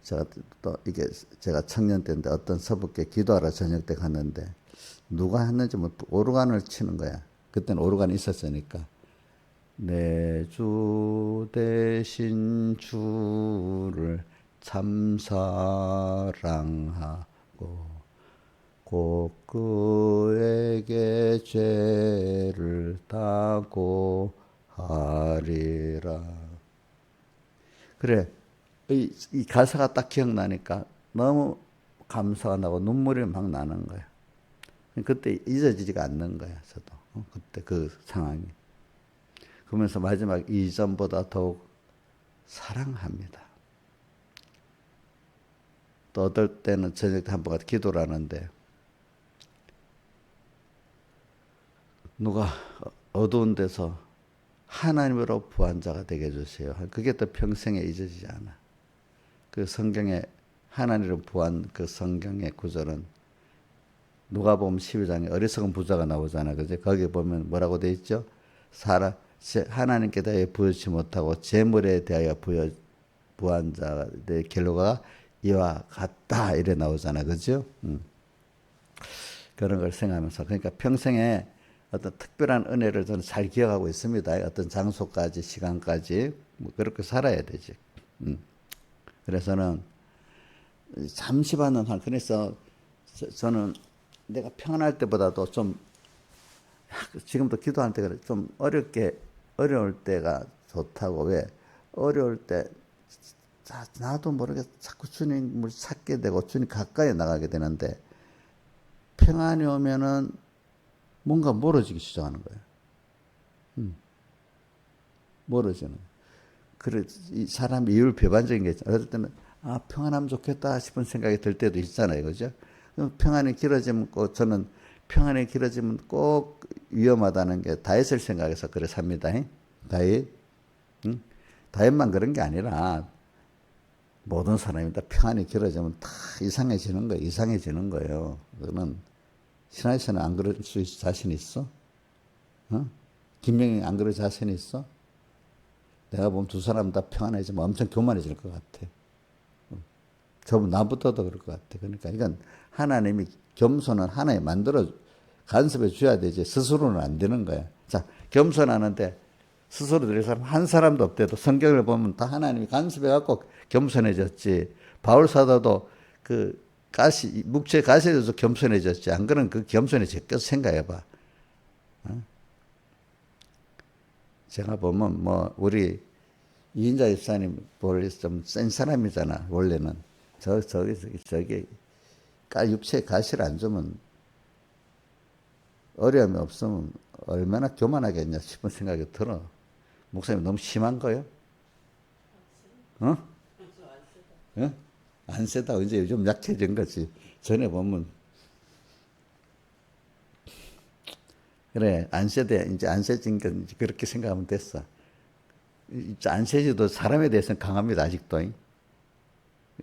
제가 청년 때인데 어떤 서북에 기도하러 저녁 때 갔는데 누가 했는지 뭐 오르간을 치는 거야. 그때는 오르간이 있었으니까 내주 되신 주를 참 사랑하고 곧 그에게 죄를 다고 하리라. 그래 이 가사가 딱 기억나니까 너무 감사가 나고 눈물이 막 나는 거야. 그때 잊어지지가 않는 거야. 저도 그때 그 상황이. 그러면서 마지막 이전보다 더욱 사랑합니다. 또 어떨 때는 저녁 때 한번 기도를 하는데 누가 어두운 데서 하나님으로 부한 자가 되게 해주세요. 그게 또 평생에 잊어지지 않아. 그 성경에 하나님으로 부한 그 성경의 구절은 누가복음 12장에 어리석은 부자가 나오잖아. 그죠? 거기 보면 뭐라고 돼 있죠? 하나님께 대하여 부여치 못하고 재물에 대하여 부한 자의 결과가 이와 같다. 이래 나오잖아. 그죠? 그런 걸 생각하면서. 그러니까 평생에 어떤 특별한 은혜를 저는 잘 기억하고 있습니다. 어떤 장소까지, 시간까지. 뭐 그렇게 살아야 되지. 그래서는 잠시 받는 환. 그래서 저는 내가 평안할 때보다도 좀 지금도 기도할 때 그래. 좀 어려울 때가 좋다고. 왜? 어려울 때 나도 모르게 자꾸 주님을 찾게 되고 주님 가까이 나가게 되는데 평안이 오면은 뭔가 멀어지기 시작하는 거예요. 멀어지는 거예요. 그래, 이 사람 이율 배반적인 게 있잖아요. 어떨 때는, 아, 평안하면 좋겠다 싶은 생각이 들 때도 있잖아요. 그죠? 평안이 길어지면 저는 평안이 길어지면 꼭 위험하다는 게 다윗을 생각해서 그래 삽니다. 다윗. 응? 다윗만 그런 게 아니라 모든 사람이 다 평안이 길어지면 다 이상해지는 거예요. 이상해지는 거예요. 그거는 신하에서는 안 그럴 수 자신 있어? 어? 김명희 안 그럴 자신 있어? 내가 보면 두 사람 다 평안해지면 엄청 교만해질 것 같아. 저분 나부터도 그럴 것 같아. 그러니까 이건 하나님이 겸손은 하나에 만들어 간섭해 줘야 되지 스스로는 안 되는 거야. 자, 겸손하는데 스스로 될 사람 한 사람도 없대도 성경을 보면 다 하나님이 간섭해 갖고 겸손해졌지. 바울 사도도 그 묵체 가시에 대해서 겸손해졌지. 안 그러면 그 겸손해졌겠어 생각해 봐. 제가 보면 뭐 우리 이인자 집사님 원래 좀 센 사람이잖아. 원래는 저기 육체에 가시를 안 주면 어려움이 없으면 얼마나 교만하겠냐 싶은 생각이 들어. 목사님 너무 심한 거요? 어? 어? 안 세다. 이제 요즘 약해진 거지. 전에 보면 그래 안 세대 이제 안 세진 건 그렇게 생각하면 됐어. 안 세지도 사람에 대해서는 강합니다 아직도.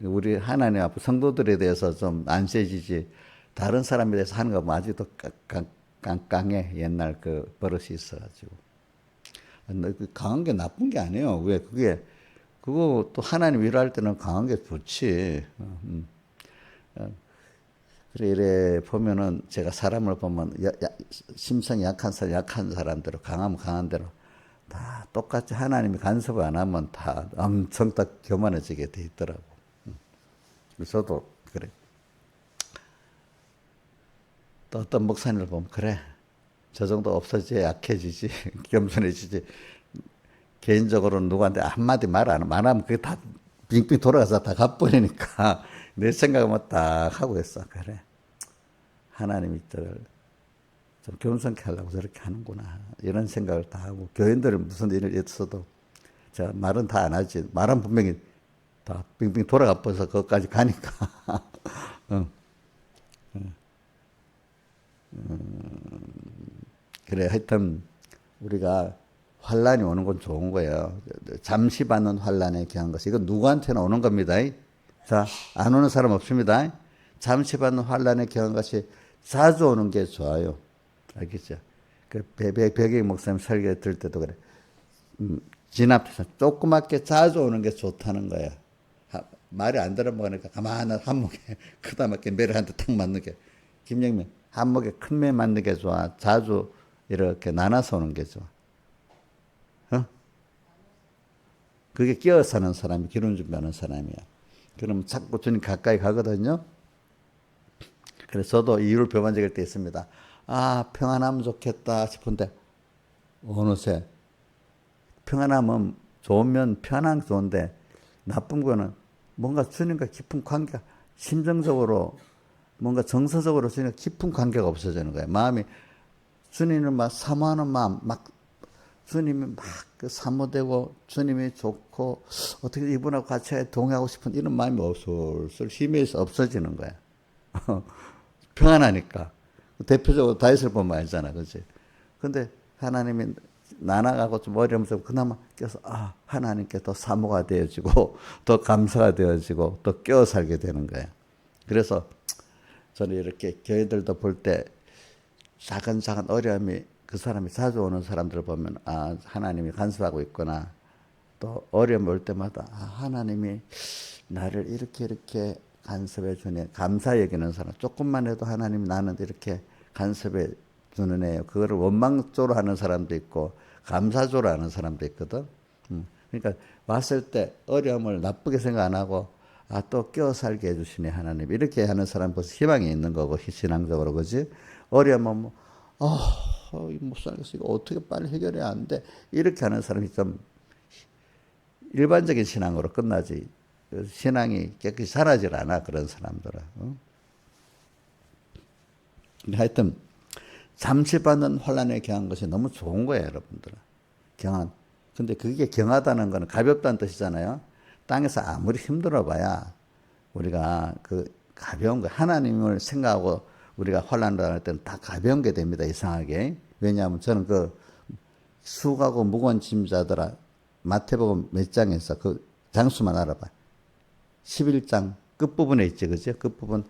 우리 하나님 앞에 성도들에 대해서 좀 안 세지지 다른 사람에 대해서 하는 거 보면 아직도 깡깡해. 옛날 그 버릇이 있어가지고. 강한 게 나쁜 게 아니에요. 왜 그거 또 하나님 위로할 때는 강한 게 좋지. 그래 이래 보면은 제가 사람을 보면 심성이 약한 사람대로 강하면 강한 대로 다 똑같이 하나님이 간섭을 안 하면 다 엄청 딱 교만해지게 돼 있더라고. 저도 그래. 또 어떤 목사님을 보면 그래 저 정도 없어져야 약해지지 겸손해지지. 개인적으로는 누구한테 한마디 말하면 그게 다 빙빙 돌아가서 다 갚버리니까 내 생각만 딱 하고 있어. 그래 하나님이 저를 좀 겸손케 하려고 저렇게 하는구나 이런 생각을 다 하고 교인들은 무슨 일이 있어도 제가 말은 다 안 하지. 말은 분명히 다 빙빙 돌아가 버려서 거기까지 가니까. 응. 그래 하여튼 우리가 환란이 오는 건 좋은 거예요. 잠시 받는 환란에 귀한 것이 이건 누구한테나 오는 겁니다. 자, 안 오는 사람 없습니다. 잠시 받는 환란에 귀한 것이 자주 오는 게 좋아요. 알겠죠? 그 백의 목사님 설교 들을 때도 그래. 진압해서 조그맣게 자주 오는 게 좋다는 거야. 말이 안 들어먹으니까 가만한 한목에 크다랗게 매를 한 대 탁 맞는 게. 김영민 한목에 큰 매 맞는 게 좋아. 자주 이렇게 나눠서 오는 게 좋아. 어? 그게 끼어 사는 사람이 기름 준비하는 사람이야. 그러면 자꾸 주님 가까이 가거든요. 그래서 저도 이유를 배반적일 때 있습니다. 아 평안하면 좋겠다 싶은데 어느새 평안하면 좋으면 편안 좋은데 나쁜 거는 뭔가 주님과 깊은 관계가 심정적으로 뭔가 정서적으로 주님과 깊은 관계가 없어지는 거예요. 마음이 주님을 막 사모하는 마음 막 주님이 막 그 사모되고 주님이 좋고 어떻게 이분하고 같이 동행하고 싶은 이런 마음이 슬슬 힘에서 없어지는 거야. 평안하니까. 대표적으로 다윗을 보면 알잖아. 그렇지? 근데 하나님이 나나가고 좀 어려우면서 그나마 껴서 하나님께 더 사모가 되어지고 더 감사가 되어지고 더 껴 살게 되는 거야. 그래서 저는 이렇게 교회들도 볼 때 작은 어려움이 그 사람이 자주 오는 사람들을 보면 하나님이 간섭하고 있구나. 또 어려움 올 때마다 하나님이 나를 이렇게 간섭해 주네. 감사 여기는 사람. 조금만 해도 하나님 나는 이렇게 간섭해 주는 애요. 그거를 원망조로 하는 사람도 있고 감사조로 하는 사람도 있거든. 그러니까 왔을 때 어려움을 나쁘게 생각 안 하고 또 껴 살게 해주시네 하나님. 이렇게 하는 사람 벌써 희망이 있는 거고 신앙적으로 그지. 어려우면 못 살겠어. 이거 어떻게 빨리 해결해야 안 돼. 이렇게 하는 사람이 좀 일반적인 신앙으로 끝나지. 신앙이 깨끗이 사라질 않아 그런 사람들은. 하여튼 잠시 받는 환란에 경한 것이 너무 좋은 거예요, 여러분들. 경한. 근데 그게 경하다는 거는 가볍다는 뜻이잖아요. 땅에서 아무리 힘들어 봐야 우리가 그 가벼운 거 하나님을 생각하고 우리가 환란을 할 때는 다 가벼운 게 됩니다. 이상하게. 왜냐하면 저는 그 수고하고 무거운 짐자들아 마태복음 몇 장에서 그 장수만 알아봐. 11장 끝부분에 있지, 그죠? 끝부분.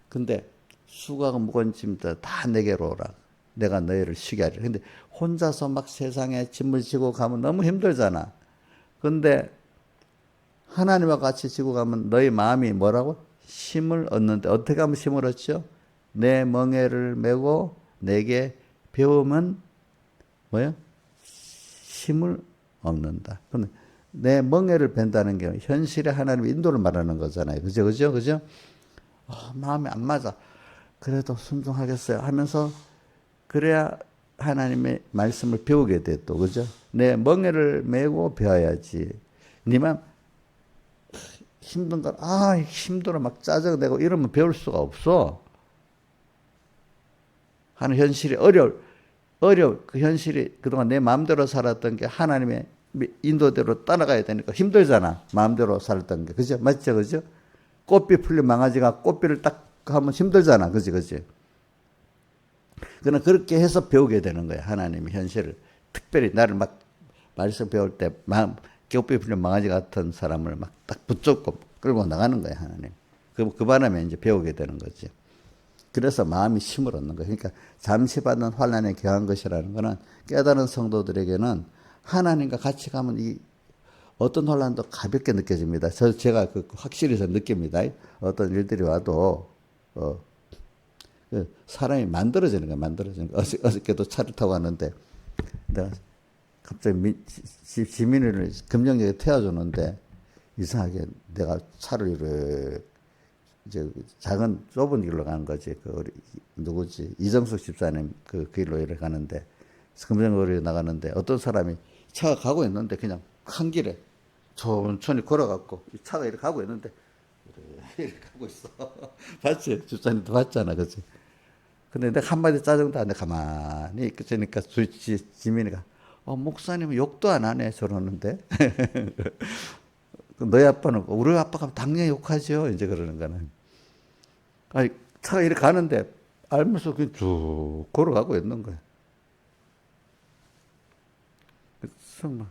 근데 수고하고 무거운 짐들 다 내게로 오라. 내가 너희를 쉬게 하리라. 근데 혼자서 막 세상에 짐을 지고 가면 너무 힘들잖아. 근데 하나님과 같이 지고 가면 너희 마음이 뭐라고? 쉼을 얻는데 어떻게 하면 쉼을 얻죠? 내 멍에를 메고 내게 배우면 뭐요? 쉼을 얻는다. 근데 내 멍에를 벤다는 게 현실의 하나님의 인도를 말하는 거잖아요. 그죠? 그죠? 그죠? 마음이 안 맞아. 그래도 순종하겠어요 하면서 그래야 하나님의 말씀을 배우게 돼 또. 그죠? 내 멍에를 메고 배워야지. 니만 힘든 걸, 힘들어 막 짜증내고 이러면 배울 수가 없어. 하는 현실이 어려울. 그 현실이 그동안 내 마음대로 살았던 게 하나님의 인도대로 따라가야 되니까 힘들잖아. 마음대로 살았던 게. 그죠? 맞죠? 그죠? 꽃비 풀린 망아지가 꽃비를 딱 하면 힘들잖아. 그지? 그지? 그러나 그렇게 해서 배우게 되는 거야. 하나님의 현실을. 특별히 나를 막 말씀 배울 때 꽃비 풀린 망아지 같은 사람을 막 딱 붙잡고 끌고 나가는 거야. 하나님. 그 바람에 이제 배우게 되는 거지. 그래서 마음이 힘을 얻는 거예요. 그러니까 잠시 받는 환란에 경한 것이라는 거는 깨달은 성도들에게는 하나님과 같이 가면 이 어떤 환란도 가볍게 느껴집니다. 제가 확실히 느낍니다. 어떤 일들이 와도 사람이 만들어지는 거야. 만들어지는 거. 어저께도 차를 타고 왔는데 내가 갑자기 지민이를 금정역에 태워주는데 이상하게 내가 차를 이렇게 이제 작은 좁은 길로 가는 거지. 우리 누구지? 이정숙 집사님 그 길로 이렇게 가는데 금정거리로 나가는데 어떤 사람이 차가 가고 있는데 그냥 한 길에 천천히 걸어갖고 차가 이렇게 가고 있는데 이렇게 가고 있어. 봤지? 집사님도 봤잖아, 그치? 근데 내가 한마디 짜증도 안 내. 가만히 있으니까 지민이가 목사님은 욕도 안 하네 저러는데. 너희 아빠는 우리 아빠가 당연히 욕하죠. 이제 그러는 거는. 아니 차가 이렇게 가는데 알면서 그냥 쭉 걸어가고 있는 거야. 그래서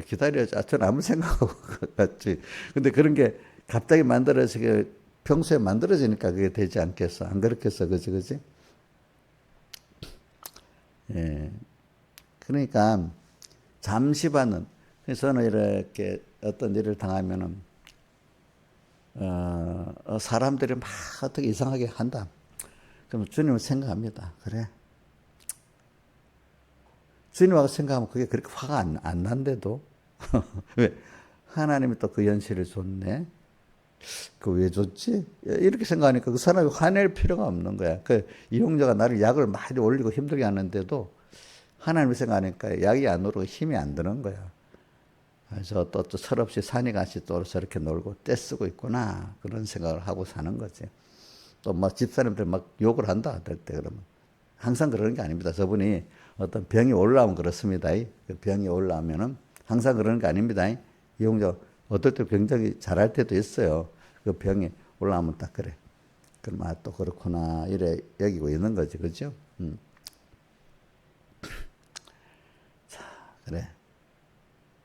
기다려야지. 저는 아무 생각하고 갔지. 근데 그런 게 갑자기 만들어지게 평소에 만들어지니까 그게 되지 않겠어. 안 그렇겠어. 그지, 그지? 예. 그러니까 잠시 받는. 그래서 저는 이렇게 어떤 일을 당하면은 사람들이 막 어떻게 이상하게 한다. 그럼 주님을 생각합니다. 그래. 주님하고 생각하면 그게 그렇게 화가 안 난데도. 왜? 하나님이 또 그 현실을 줬네. 그 왜 줬지? 이렇게 생각하니까 그 사람이 화낼 필요가 없는 거야. 그 이용자가 나를 약을 많이 올리고 힘들게 하는데도 하나님을 생각하니까 약이 안 오르고 힘이 안 드는 거야. 그래서 또 철없이 산이같이 또 저렇게 놀고 떼쓰고 있구나. 그런 생각을 하고 사는 거지. 또 막 집사람들 막 욕을 한다. 할 때 그러면. 항상 그러는 게 아닙니다. 저분이 어떤 병이 올라오면 그렇습니다. 그 병이 올라오면은 항상 그러는 게 아닙니다. 이용자 어떨 때 굉장히 잘할 때도 있어요. 그 병이 올라오면 딱 그래. 그럼 또 그렇구나. 이래 여기고 있는 거지. 그죠? 자, 그래.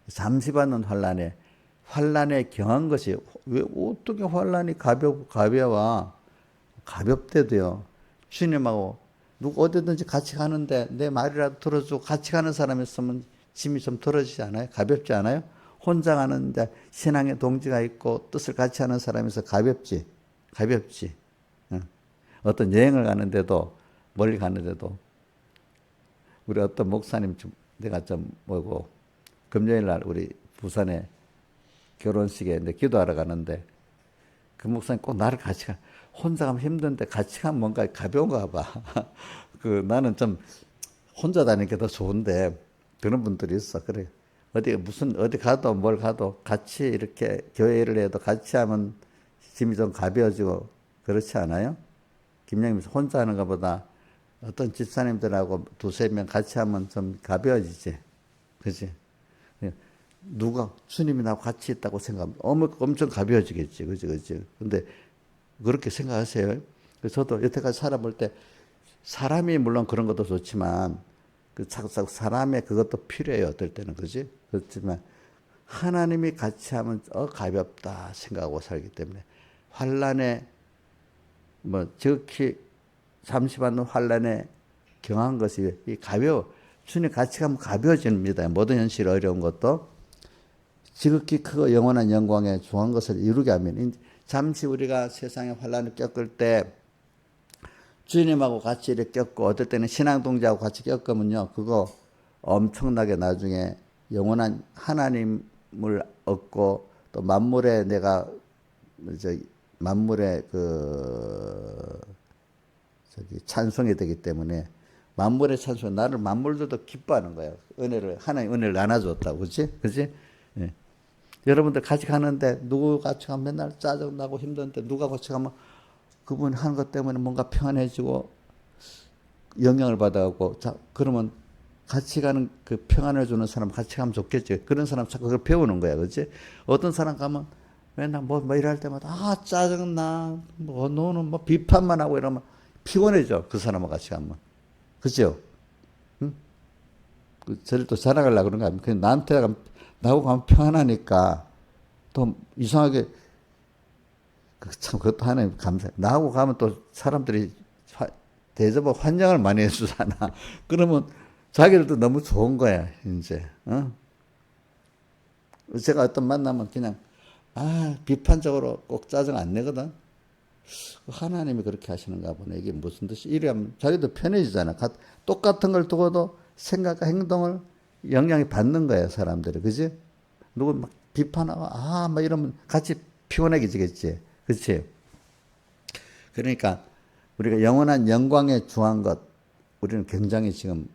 잠시 받는 환란에 경한 것이 왜 어떻게 환란이 가벼워 가볍대도요. 주님하고 누구 어디든지 같이 가는데 내 말이라도 들어주고 같이 가는 사람이 있으면 짐이 좀 덜어지지 않아요? 가볍지 않아요? 혼자 가는데 신앙의 동지가 있고 뜻을 같이 하는 사람에서 가볍지. 어떤 여행을 가는데도 멀리 가는데도 우리 어떤 목사님 내가 좀 뭐고 금요일 날 우리 부산에 결혼식에 이제 기도하러 가는데 그 목사님 꼭 나를 같이 가. 혼자 가면 힘든데 같이 가면 뭔가 가벼운가 봐. 나는 좀 혼자 다니는 게 더 좋은데 그런 분들이 있어. 그래. 어디 가도 뭘 가도 같이 이렇게 교회 일을 해도 같이 하면 짐이 좀 가벼워지고 그렇지 않아요? 김영님 혼자 하는 것보다 어떤 집사님들하고 두세 명 같이 하면 좀 가벼워지지. 그지? 누가 주님이 나하고 같이 있다고 생각하면 엄청 가벼워지겠지. 그지? 근데 그렇게 생각하세요. 그래서 저도 여태까지 살아볼 때 사람이 물론 그런 것도 좋지만 그 사람의 그것도 필요해요. 어떨 때는. 그지? 그렇지만 하나님이 같이 하면 가볍다 생각하고 살기 때문에 환란에 지극히 잠시 받는 환란에 경한 것이 가벼워. 주님 같이 가면 가벼워집니다. 모든 현실 어려운 것도 지극히 크고 영원한 영광에 중한 것을 이루게 하면 잠시 우리가 세상의 환란을 겪을 때 주님하고 같이 이렇게 겪고 어떨 때는 신앙동자하고 같이 겪으면요. 그거 엄청나게 나중에 영원한 하나님을 얻고 또 만물에 내가 만물의 찬송이 되기 때문에 만물의 찬송 나를 만물들도 기뻐하는 거예요. 하나님 은혜를 나눠줬다고. 그렇지? 예. 여러분들 같이 가는데 누구 같이 가면 맨날 짜증나고 힘든데 누가 같이 가면 그분 하는 것 때문에 뭔가 평안해지고 영향을 받아가고 그러면 같이 가는 그 평안을 주는 사람 같이 가면 좋겠지. 그런 사람 자꾸 그걸 배우는 거야. 그렇지? 어떤 사람 가면 맨날 뭐 일할 때마다 짜증나. 너는 비판만 하고 이러면 피곤해져. 그 사람하고 같이 가면. 그죠? 응? 저를 또 자랑하려고 그런 거 아닙니까? 나하고 가면 평안하니까 또 이상하게 참 그것도 하나님 감사해. 나하고 가면 또 사람들이 대접하고 환영을 많이 해주잖아. 그러면 자기들도 너무 좋은 거야 이제. 제가 어떤 만나면 그냥 비판적으로 꼭 짜증 안 내거든. 하나님이 그렇게 하시는가 보네. 이게 무슨 뜻이? 이러면 자기도 편해지잖아. 똑같은 걸 두고도 생각과 행동을 영향이 받는 거예요, 사람들이. 그지? 누구 막 비판하고, 막 이러면 같이 피곤해지겠지. 그치? 그러니까 우리가 영원한 영광에 중한 것, 우리는 굉장히 지금,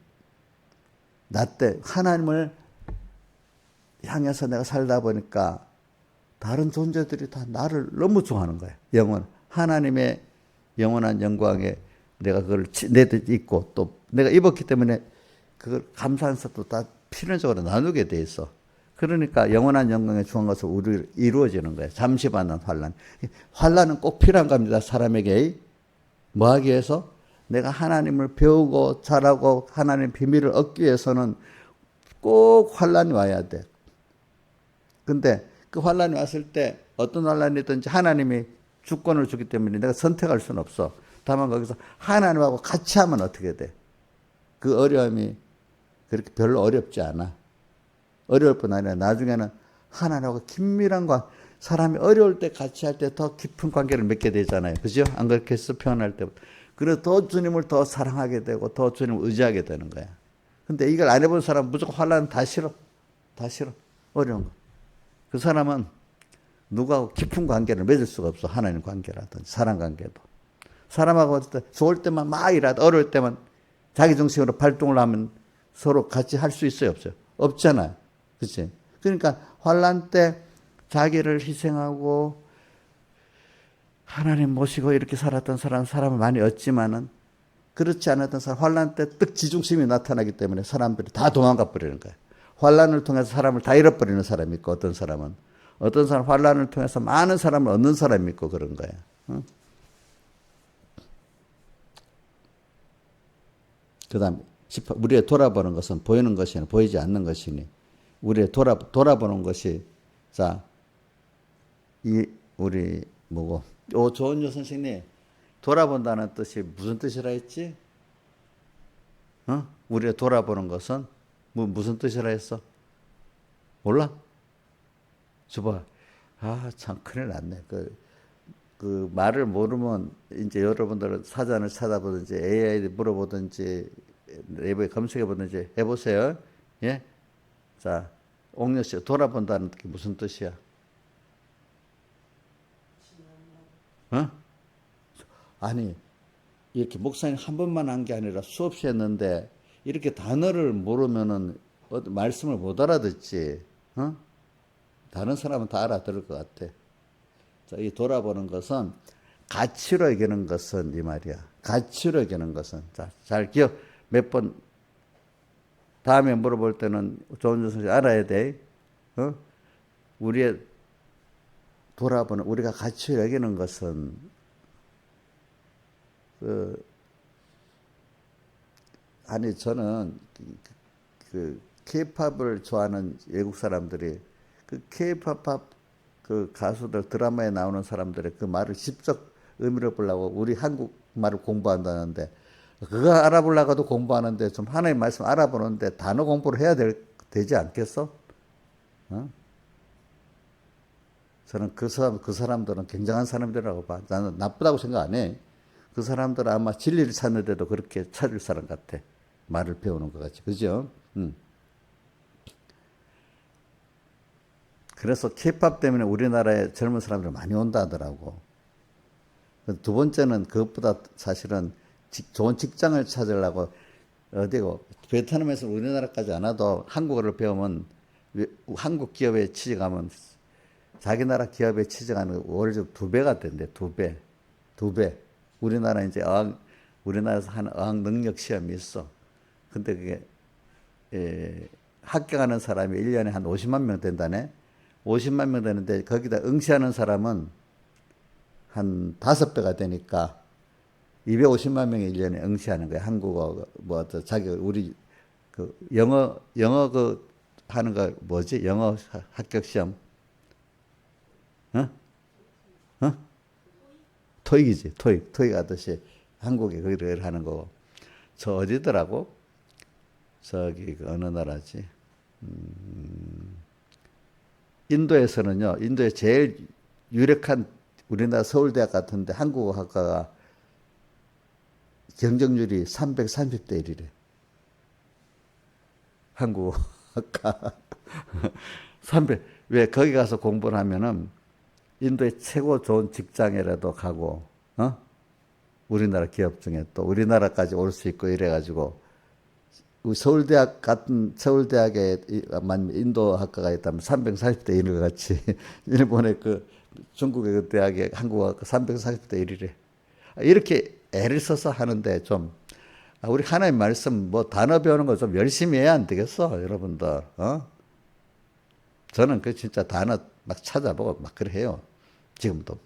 나 때 하나님을 향해서 내가 살다 보니까 다른 존재들이 다 나를 너무 좋아하는 거예요. 하나님의 영원한 영광에 내가 그걸 내도 있고 또 내가 입었기 때문에 그걸 감사하면서 또 다 필연적으로 나누게 돼 있어. 그러니까 영원한 영광에 중한 것을 우리 이루어지는 거예요. 잠시 받는 환란. 환란은 꼭 필요한 겁니다. 사람에게. 뭐 하기 위해서? 내가 하나님을 배우고 잘하고 하나님의 비밀을 얻기 위해서는 꼭 환란이 와야 돼. 근데 그 환란이 왔을 때 어떤 환란이든지 하나님이 주권을 주기 때문에 내가 선택할 수는 없어. 다만 거기서 하나님하고 같이 하면 어떻게 돼? 그 어려움이 그렇게 별로 어렵지 않아. 어려울 뿐 아니라 나중에는 하나님하고 긴밀한 관, 사람이 어려울 때 같이 할 때 더 깊은 관계를 맺게 되잖아요. 그죠? 안 그렇게 해서 표현할 때부터. 그래서 더 주님을 더 사랑하게 되고 더 주님을 의지하게 되는 거야. 근데 이걸 안 해본 사람은 무조건 환란은 다 싫어. 다 싫어. 어려운 거. 그 사람은 누구하고 깊은 관계를 맺을 수가 없어. 하나님 관계라든지 사람 관계도. 사람하고 좋을 때만 막 일하다 어려울 때만 자기 중심으로 발동을 하면 서로 같이 할 수 있어요? 없어요? 없잖아요. 그치? 그러니까 환란 때 자기를 희생하고 하나님 모시고 이렇게 살았던 사람을 많이 얻지만은 그렇지 않았던 사람 환란 때 뜩 지중심이 나타나기 때문에 사람들이 다 도망가 버리는 거예요. 환란을 통해서 사람을 다 잃어버리는 사람이 있고 어떤 사람은 환란을 통해서 많은 사람을 얻는 사람이 있고 그런 거예요. 응? 그 다음 우리의 돌아보는 것은 보이는 것이니 보이지 않는 것이니 우리의 돌아보는 것이 우리 뭐고 조은주 선생님 돌아본다는 뜻이 무슨 뜻이라 했지? 우리의 돌아보는 것은 무슨 뜻이라 했어? 몰라? 줘봐. 참 큰일 났네. 그 말을 모르면 이제 여러분들은 사전을 찾아보든지 AI 물어보든지 네이버에 검색해보든지 해보세요. 예? 자, 옥녀 씨 돌아본다는 게 무슨 뜻이야? 아니 이렇게 목사님 한 번만 한 게 아니라 수없이 했는데 이렇게 단어를 모르면은 말씀을 못 알아듣지. 다른 사람은 다 알아들을 것 같아. 자, 이 돌아보는 것은 가치로 여기는 것은 이 말이야. 가치로 여기는 것은. 자, 잘 기억. 몇 번 다음에 물어볼 때는 조은주 선생님 알아야 돼. 우리의 돌아보는 우리가 가치로 여기는 것은 아니 저는 그 K-팝을 좋아하는 외국 사람들이 그 K-팝 그 가수들 드라마에 나오는 사람들의 그 말을 직접 의미를 보려고 우리 한국 말을 공부한다는데 그거 알아보려고도 공부하는데 좀 하나님 말씀 알아보는데 단어 공부를 해야 되지 않겠어? 저는 그 사람들은 굉장한 사람들이라고 봐. 나는 나쁘다고 생각 안 해. 그 사람들은 아마 진리를 찾는데도 그렇게 찾을 사람 같아. 말을 배우는 것 같이. 그죠? 그래서 K-팝 때문에 우리나라에 젊은 사람들 많이 온다 하더라고. 두 번째는 그것보다 사실은 좋은 직장을 찾으려고 어디고 베트남에서 우리나라까지 안 와도 한국어를 배우면 한국 기업에 취직하면 자기 나라 기업에 취직하는 월급 2배가 된대. 2배. 2배. 우리나라 이제 우리나라에서 하는 어학 능력 시험이 있어. 근데 그게 합격하는 사람이 1년에 한 50만 명 된다네. 50만 명 되는데 거기다 응시하는 사람은 한 5배가 되니까 250만 명이 1년에 응시하는 거야. 한국어 자기 우리 그 영어 그 하는 거 뭐지? 영어 합격 시험. 토익이지. 토익 하듯이 한국에 그걸 하는 거고. 저 어디더라고? 저기 어느 나라지? 인도에서는요. 인도에 제일 유력한 우리나라 서울대학 같은데 한국어학과가 경쟁률이 330대 1이래. 한국어학과 300. 왜 거기 가서 공부를 하면은 인도의 최고 좋은 직장이라도 가고, 우리나라 기업 중에 또 우리나라까지 올 수 있고 이래가지고, 서울대학 같은, 서울대학에 인도 학과가 있다면 340대 1을 같이, 일본의 중국의 그 대학에 한국학과 340대 1이래. 이렇게 애를 써서 하는데 좀, 우리 하나님 말씀 단어 배우는 거 좀 열심히 해야 안 되겠어, 여러분들, 저는 진짜 단어 막 찾아보고 막 그래 해요. 지금도.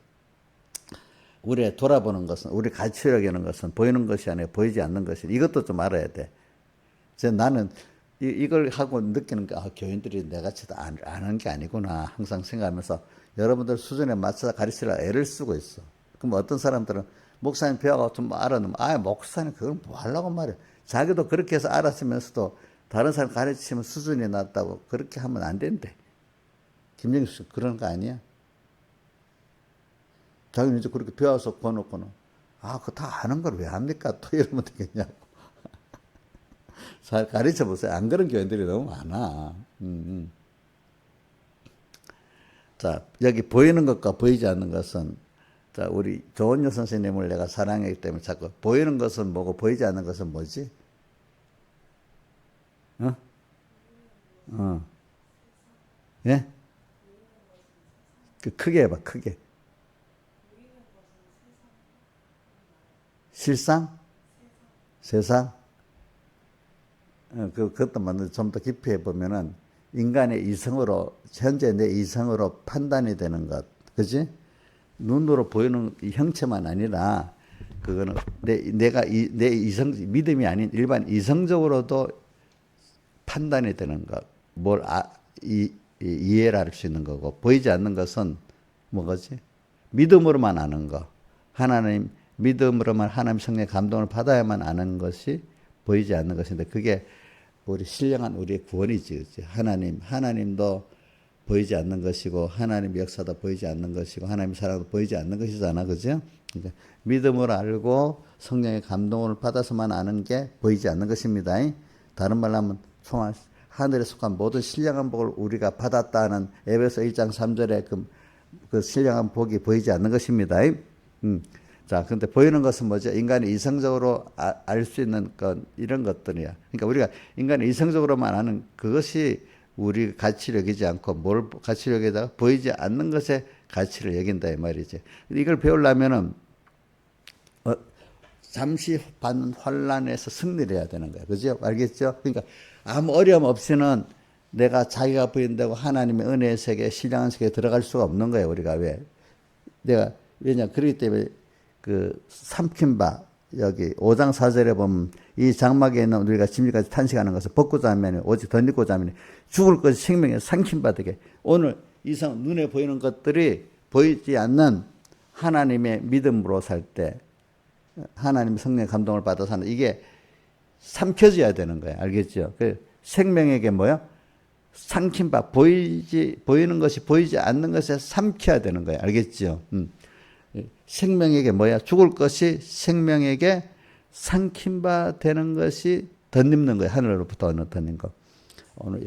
우리 돌아보는 것은, 우리 가치를 여기는 것은 보이는 것이 아니라 보이지 않는 것이, 이것도 좀 알아야 돼. 나는 이걸 하고 느끼는 게, 교인들이 내같이 아는 게 아니구나. 항상 생각하면서 여러분들 수준에 맞춰서 가르치려고 애를 쓰고 있어. 그럼 어떤 사람들은 목사님 배워가 좀 알아놓으면, 목사님 그걸 뭐 하려고 말이야. 자기도 그렇게 해서 알았으면서도 다른 사람 가르치면 수준이 낮다고 그렇게 하면 안 된대. 김정수 씨 그런 거 아니야? 자기는 이제 그렇게 배워서 거놓고는 그거 다 아는 걸 왜 합니까? 또 이러면 되겠냐고. 잘 가르쳐 보세요. 안 그런 교인들이 너무 많아. 자, 여기 보이는 것과 보이지 않는 것은, 자, 우리 조은유 선생님을 내가 사랑하기 때문에 자꾸 보이는 것은 뭐고 보이지 않는 것은 뭐지? 예? 크게 해봐, 크게. 실상? 세상? 그것도 맞는데 좀 더 깊이 해보면은 인간의 이성으로, 현재 내 이성으로 판단이 되는 것. 그지? 눈으로 보이는 이 형체만 아니라, 그거는 내 이성, 믿음이 아닌 일반 이성적으로도 판단이 되는 것. 이해를 할 수 있는 거고, 보이지 않는 것은 뭐지? 믿음으로만 아는 거. 믿음으로만 하나님 성령의 감동을 받아야만 아는 것이 보이지 않는 것인데, 그게 우리 신령한 우리의 구원이지. 그치? 하나님도 보이지 않는 것이고, 하나님 역사도 보이지 않는 것이고, 하나님 사랑도 보이지 않는 것이잖아. 그죠? 그러니까 믿음으로 알고 성령의 감동을 받아서만 아는 게 보이지 않는 것입니다. 다른 말로 하면 하늘에 속한 모든 신령한 복을 우리가 받았다는 에베소 1장 3절에 그 신령한 복이 보이지 않는 것입니다. 자, 근데 보이는 것은 뭐죠? 인간이 이성적으로 알 수 있는 이런 것들이야. 그러니까 우리가 인간이 이성적으로만 아는 그것이 우리 가치를 여기지 않고, 뭘 가치를 여기다가 보이지 않는 것에 가치를 여긴다 이 말이지. 이걸 배우려면은 잠시 받는 환란에서 승리를 해야 되는 거예요. 그죠? 알겠죠? 그러니까 아무 어려움 없이는 내가 자기가 부인되고 하나님의 은혜의 세계, 신령한 세계에 들어갈 수가 없는 거예요. 우리가 왜? 왜냐? 그렇기 때문에 그 삼킨바 여기 5장 4절에 보면 이 장막에 있는 우리가 짐승까지 탄식하는 것을 벗고자 하면 오직 덧입고자 하면 죽을 것이 생명에 삼킨바 되게. 오늘 이상 눈에 보이는 것들이 보이지 않는 하나님의 믿음으로 살 때 하나님의 성령의 감동을 받아서 하는 이게 삼켜져야 되는 거예요. 알겠죠? 그 생명에게 뭐요? 삼킨바 보이는 것이 보이지 않는 것에 삼켜야 되는 거예요. 알겠죠? 생명에게 뭐야? 죽을 것이 생명에게 삼킨바 되는 것이 덧입는 거예요. 하늘로부터 덧입는 거. 오늘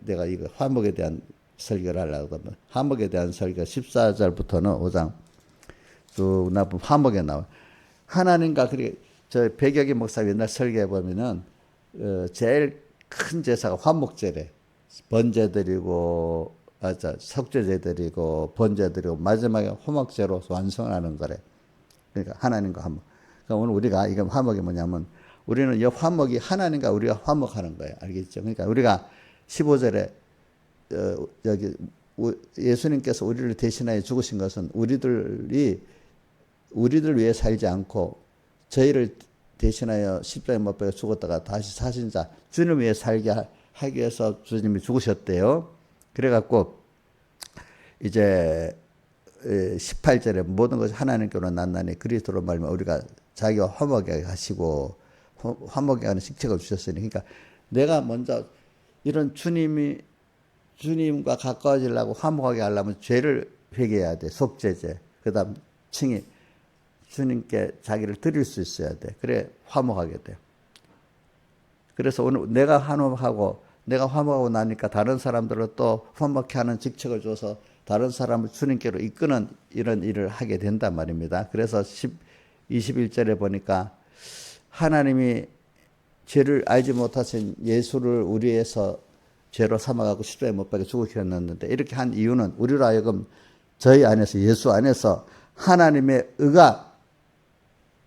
내가 이거 화목에 대한 설교를 하려고 하면 화목에 대한 설교 14절부터는 5장 쭉 나쁜 화목에 나와. 하나님과 그렇게 저 백여기 목사 옛날 설교해 보면은 제일 큰 제사가 화목제래. 번제 드리고 속죄제 드리고 번제 드리고 마지막에 화목제로 완성하는 거래. 그러니까 하나님과 화목. 그러니까 오늘 우리가 이거 화목이 뭐냐면 우리는 이 화목이 하나님과 우리가 화목하는 거예요. 알겠죠? 그러니까 우리가 15절에 여기 예수님께서 우리를 대신하여 죽으신 것은 우리들 위해 살지 않고 저희를 대신하여 십자가에 못 박혀 죽었다가 다시 사신 자 주님 위해 살게 하기 위해서 주님이 죽으셨대요. 그래갖고 이제 18절에 모든 것이 하나님께로 났나니 그리스도로 말미암아 우리가 자기와 화목하게 하시고 화목하게 하는 식책을 주셨으니 그러니까 내가 먼저 이런 주님과 가까워지려고 화목하게 하려면 죄를 회개해야 돼. 속죄제. 그 다음 칭의. 주님께 자기를 드릴 수 있어야 돼. 그래 화목하게 돼. 그래서 오늘 내가 화목하고 나니까 다른 사람들을 또 화목케 하는 직책을 줘서 다른 사람을 주님께로 이끄는 이런 일을 하게 된단 말입니다. 그래서 21절에 보니까 하나님이 죄를 알지 못하신 예수를 우리에서 죄로 삼아가고 십자가에 못 박혀 죽으셨는데 이렇게 한 이유는 우리로 하여금 저희 안에서 예수 안에서 하나님의 의가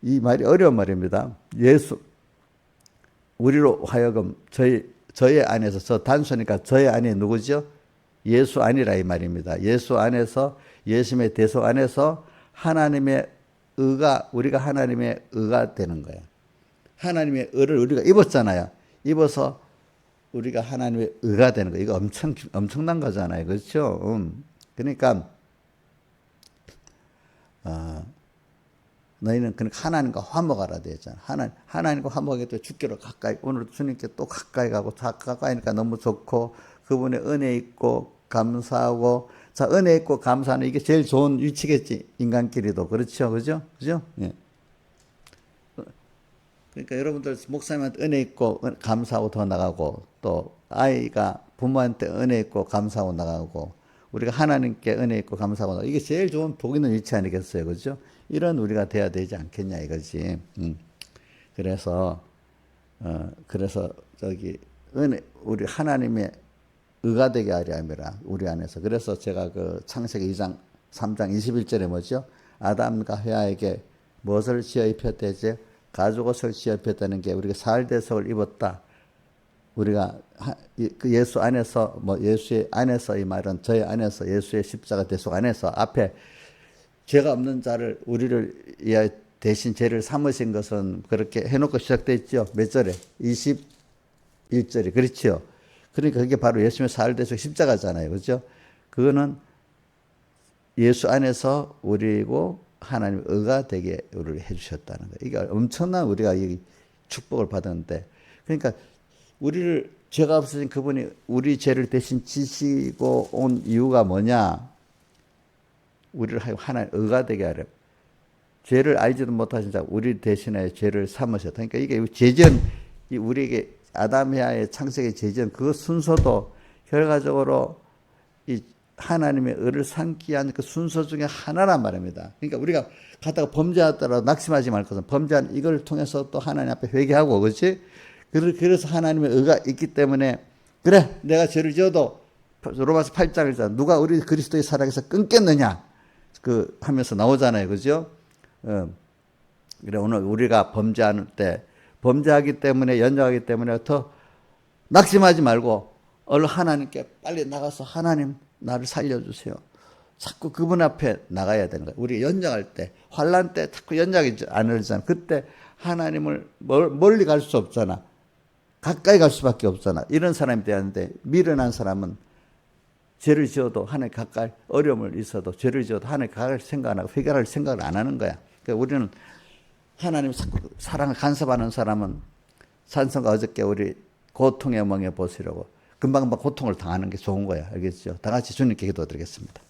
이 말이 어려운 말입니다. 우리로 하여금 저의 안에서 저 단수니까 저의 안에 누구죠? 예수 안이라 이 말입니다. 예수 안에서 예수님의 대속 안에서 하나님의 의가 우리가 하나님의 의가 되는 거예요. 하나님의 의를 우리가 입었잖아요. 입어서 우리가 하나님의 의가 되는 거예요. 이거 엄청난 거잖아요. 그렇죠? 그러니까 너희는 그러니까 하나님과 화목하라 되잖아. 하나님과 화목하게 또 주께로 가까이 오늘 주님께 또 가까이 가고 가까이니까 너무 좋고 그분의 은혜 있고 감사하고 자 은혜 있고 감사하는 이게 제일 좋은 위치겠지 인간끼리도 그렇죠, 그죠? 예. 그러니까 여러분들 목사님한테 은혜 있고 감사하고 더 나가고 또 아이가 부모한테 은혜 있고 감사하고 나가고 우리가 하나님께 은혜 있고 감사하고 나가고 이게 제일 좋은 복 있는 위치 아니겠어요, 그죠? 이런 우리가 돼야 되지 않겠냐 이거지. 그래서 저기 우리 하나님의 의가 되게 하려 함이라 우리 안에서. 그래서 제가 그 창세기 2장 3장 21절에 뭐죠? 아담과 헤아에게 무엇을 지어 입혔대지? 가죽옷을 지어 입혔다는 게 우리가 사흘대속을 입었다. 우리가 그 예수 안에서 예수의 안에서 이 말은 저희 안에서 예수의 십자가 대속 안에서 앞에 죄가 없는 자를 우리를 위하여 대신 죄를 삼으신 것은 그렇게 해놓고 시작되어 있죠. 몇 절에? 21절에. 그렇죠. 그러니까 그게 바로 예수님의 사흘대속 십자가잖아요. 그렇죠? 그거는 예수 안에서 우리고 하나님 의가 되게 우리를 해주셨다는 거예요. 이게 엄청난 우리가 이 축복을 받았는데 그러니까 우리를 죄가 없으신 그분이 우리 죄를 대신 지시고 온 이유가 뭐냐? 우리를 하나님 의가 되게 하려. 죄를 알지도 못하신 자 우리 대신에 죄를 삼으셨다. 그러니까 이게 제전 우리에게 아담이아의 창세기 제전 그 순서도 결과적으로 이 하나님의 의를 삼기 위한 그 순서 중에 하나란 말입니다. 그러니까 우리가 가다가 범죄하더라도 낙심하지 말 것은 범죄한 이걸 통해서 또 하나님 앞에 회개하고 그렇지? 그래서 하나님의 의가 있기 때문에 그래 내가 죄를 지어도 로마서 8장을 누가 우리 그리스도의 사랑에서 끊겠느냐 그 하면서 나오잖아요. 그죠? 그래 오늘 우리가 범죄하는 때 범죄하기 때문에 연약하기 때문에 더 낙심하지 말고 얼른 하나님께 빨리 나가서 하나님 나를 살려주세요. 자꾸 그분 앞에 나가야 되는 거예요. 우리 연약할 때 환난 때 자꾸 연약하지 않으잖아. 그때 하나님을 멀리 갈 수 없잖아. 가까이 갈 수밖에 없잖아. 이런 사람이 되었는데 미련한 사람은 죄를 지어도 하나님 가까이 어려움을 있어도 죄를 지어도 하나님 가까이 생각 안 하고 해결할 생각을 안 하는 거야. 그러니까 우리는 하나님 사랑을 간섭하는 사람은 산성과 어저께 우리 고통의 멍에 보시려고 금방금방 고통을 당하는 게 좋은 거야. 알겠죠? 다 같이 주님께 기도드리겠습니다.